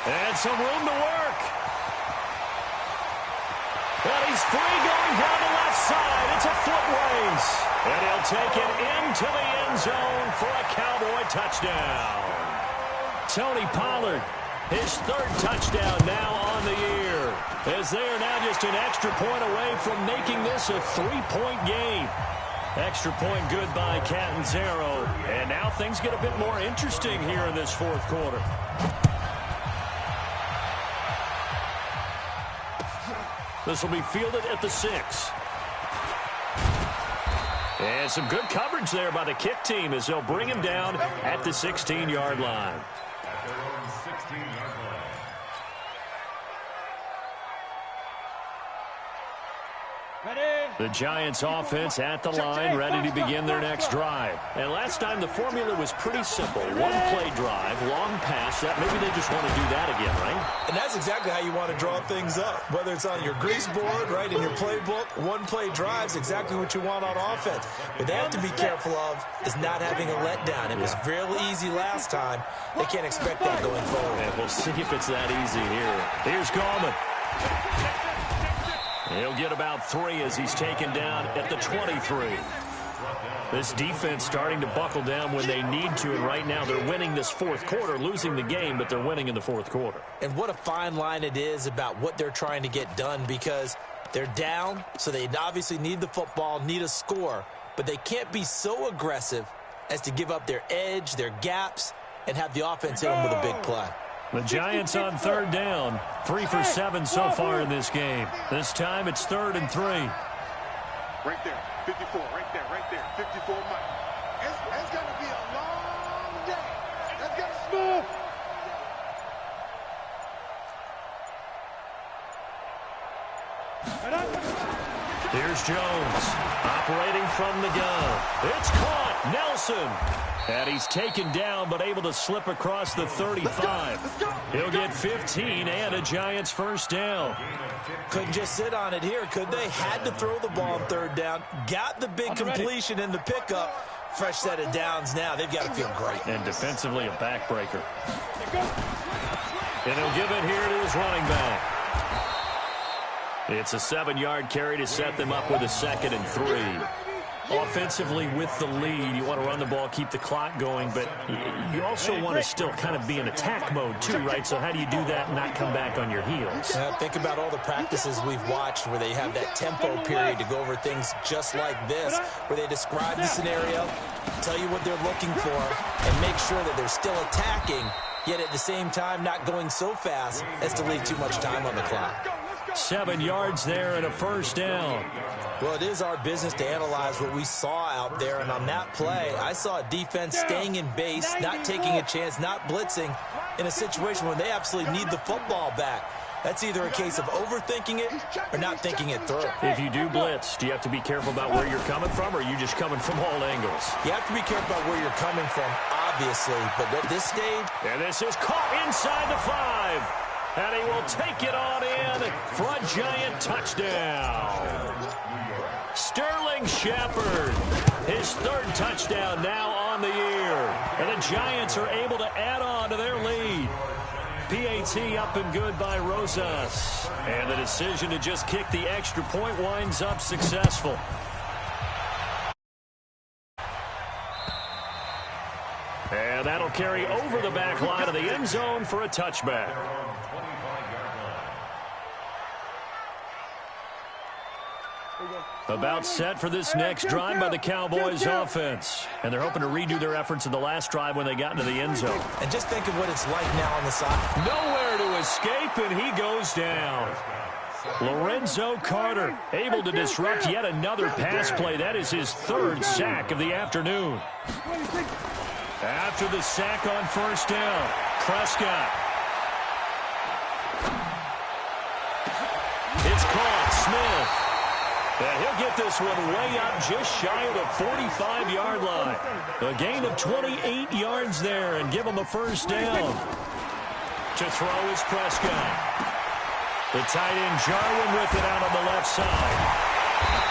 And some room to work. And he's free going down the left side. It's a foot race. And he'll take it into the end zone for a Cowboy touchdown. Tony Pollard, his third touchdown now on the year, as they are now just an extra point away from making this a 3-point game. Extra point good by Catanzaro. And now things get a bit more interesting here in this fourth quarter. This will be fielded at the 6. And some good coverage there by the kick team as they'll bring him down at the 16-yard line. At their own 16-yard line. The Giants offense at the line, ready to begin their next drive. And last time the formula was pretty simple. One-play drive, long pass. That maybe they just want to do that again, right? And that's exactly how you want to draw things up. Whether it's on your grease board, right, in your playbook, one-play drive's exactly what you want on offense. What they have to be careful of is not having a letdown. It was real easy last time. They can't expect that going forward. And we'll see if it's that easy here. Here's Gallman. He'll get about 3 as he's taken down at the 23. This defense starting to buckle down when they need to, and right now they're winning this fourth quarter, losing the game, but they're winning in the fourth quarter. And what a fine line it is about what they're trying to get done, because they're down, so they obviously need the football, need a score, but they can't be so aggressive as to give up their edge, their gaps, and have the offense hit them with a big play. The Giants on third down, 3 for 7 so far in this game. This time it's 3rd and 3. Right there, 54, right there, 54 Mike. It's going to be a long day. Let's get smooth. Here's Jones, operating from the gun. It's caught, Nelson. And he's taken down, but able to slip across the 35. He'll get 15 and a Giants first down. Couldn't just sit on it here, could they? Had to throw the ball on third down. Got the big completion in the pickup. Fresh set of downs now. They've got to feel great. And defensively, a backbreaker. And he'll give it here to his running back. It's a 7-yard carry to set them up with a 2nd and 3. Offensively with the lead, you want to run the ball, keep the clock going, but you also want to still kind of be in attack mode too, right? So how do you do that and not come back on your heels? Think about all the practices we've watched where they have that tempo period to go over things just like this, where they describe the scenario, tell you what they're looking for, and make sure that they're still attacking, yet at the same time not going so fast as to leave too much time on the clock. 7 yards there and a first down. Well, it is our business to analyze what we saw out there, and on that play, I saw a defense staying in base, not taking a chance, not blitzing, in a situation where they absolutely need the football back. That's either a case of overthinking it or not thinking it through. If you do blitz, do you have to be careful about where you're coming from, or are you just coming from all angles? You have to be careful about where you're coming from, obviously, but at this stage... And this is caught inside the 5. And he will take it on in for a Giant touchdown. Sterling Shepard, his 3rd touchdown now on the year. And the Giants are able to add on to their lead. PAT up and good by Rosas. And the decision to just kick the extra point winds up successful. And that'll carry over the back line of the end zone for a touchback. About set for this next drive by the Cowboys offense. And they're hoping to redo their efforts in the last drive when they got into the end zone. And just think of what it's like now on the side. Nowhere to escape, and he goes down. Lorenzo Carter able to disrupt yet another pass play. That is his 3rd sack of the afternoon. After the sack on first down, Prescott. It's caught, Smith. And he'll get this one way up just shy of the 45-yard line. A gain of 28 yards there and give him a first down. To throw is Prescott. The tight end Jarwin with it out on the left side.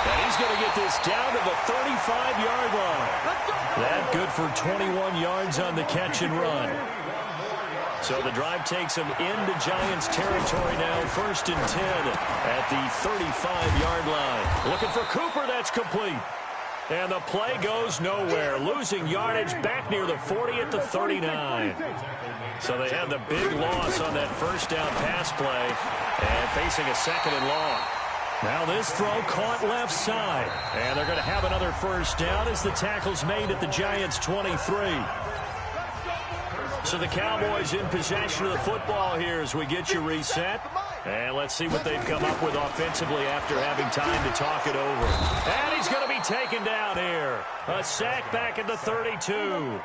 And he's going to get this down to the 35-yard line. That good for 21 yards on the catch and run. So the drive takes them into Giants territory now. 1st and 10 at the 35-yard line. Looking for Cooper. That's complete. And the play goes nowhere. Losing yardage back near the 40 at the 39. So they had the big loss on that first down pass play and facing a 2nd and long. Now this throw caught left side. And they're going to have another first down as the tackle's made at the Giants' 23. So the Cowboys in possession of the football here as we get you reset. And let's see what they've come up with offensively after having time to talk it over. And he's going to be taken down here. A sack back at the 32.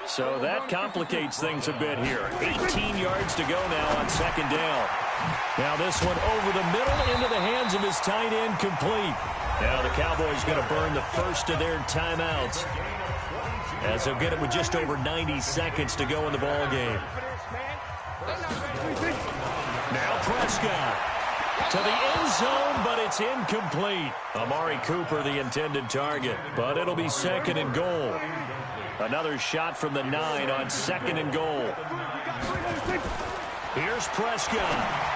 So that complicates things a bit here. 18 yards to go now on 2nd down. Now this one over the middle into the hands of his tight end, complete. Now the Cowboys going to burn the first of their timeouts as they'll get it with just over 90 seconds to go in the ball game. Now Prescott to the end zone, but it's incomplete. Amari Cooper, the intended target, but it'll be 2nd and goal. Another shot from the 9 on 2nd and goal. Here's Prescott.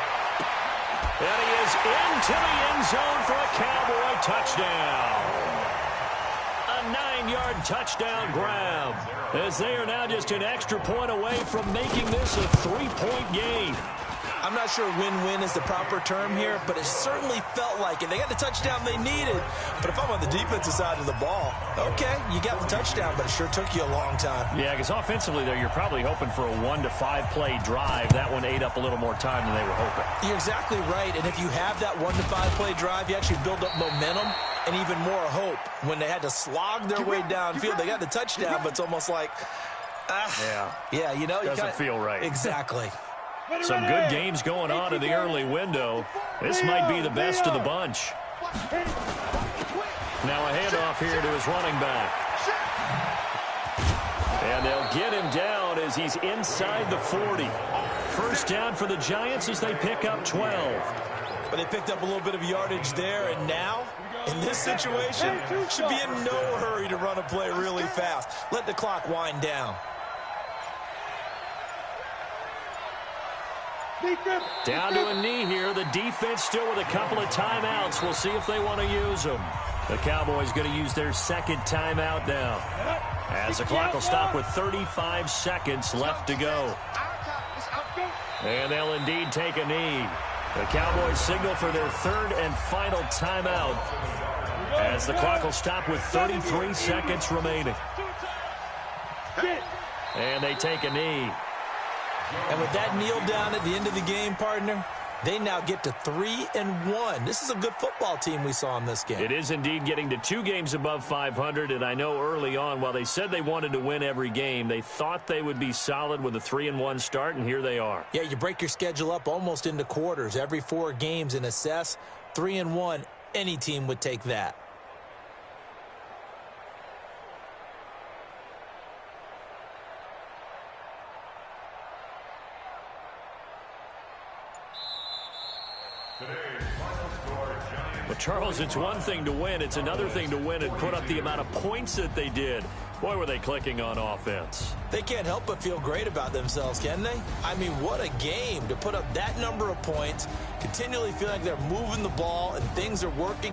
And he is into the end zone for a Cowboy touchdown. A 9-yard touchdown grab, as they are now just an extra point away from making this a 3-point game. I'm not sure win-win is the proper term here, but it certainly felt like it. They got the touchdown they needed, but if I'm on the defensive side of the ball, okay, you got the touchdown, but it sure took you a long time. Yeah, because offensively there, you're probably hoping for a 1 to 5 play drive. That one ate up a little more time than they were hoping. You're exactly right, and if you have that 1 to 5 play drive, you actually build up momentum and even more hope. When they had to slog their way downfield, they got the touchdown, but it's almost like, yeah, you know, doesn't feel right. Exactly. Some good games going on in the early window. This might be the best of the bunch. Now a handoff here to his running back. And they'll get him down as he's inside the 40. First down for the Giants as they pick up 12. But they picked up a little bit of yardage there, and now, in this situation, should be in no hurry to run a play really fast. Let the clock wind down. Down to a knee here. The defense still with a couple of timeouts. We'll see if they want to use them. The Cowboys going to use their 2nd timeout now, as the clock will stop with 35 seconds left to go. And they'll indeed take a knee. The Cowboys signal for their 3rd and final timeout, as the clock will stop with 33 seconds remaining. And they take a knee. And with that kneel down at the end of the game, partner, they now get to 3-1. This is a good football team we saw in this game. It is indeed getting to 2 games above 500, and I know early on, while they said they wanted to win every game, they thought they would be solid with a 3-1 start, and here they are. Yeah, you break your schedule up almost into quarters, every 4 games, and assess 3-1. Any team would take that. But, Charles, it's one thing to win. It's another thing to win and put up the amount of points that they did. Boy, were they clicking on offense. They can't help but feel great about themselves, can they? I mean, what a game to put up that number of points, continually feel like they're moving the ball and things are working.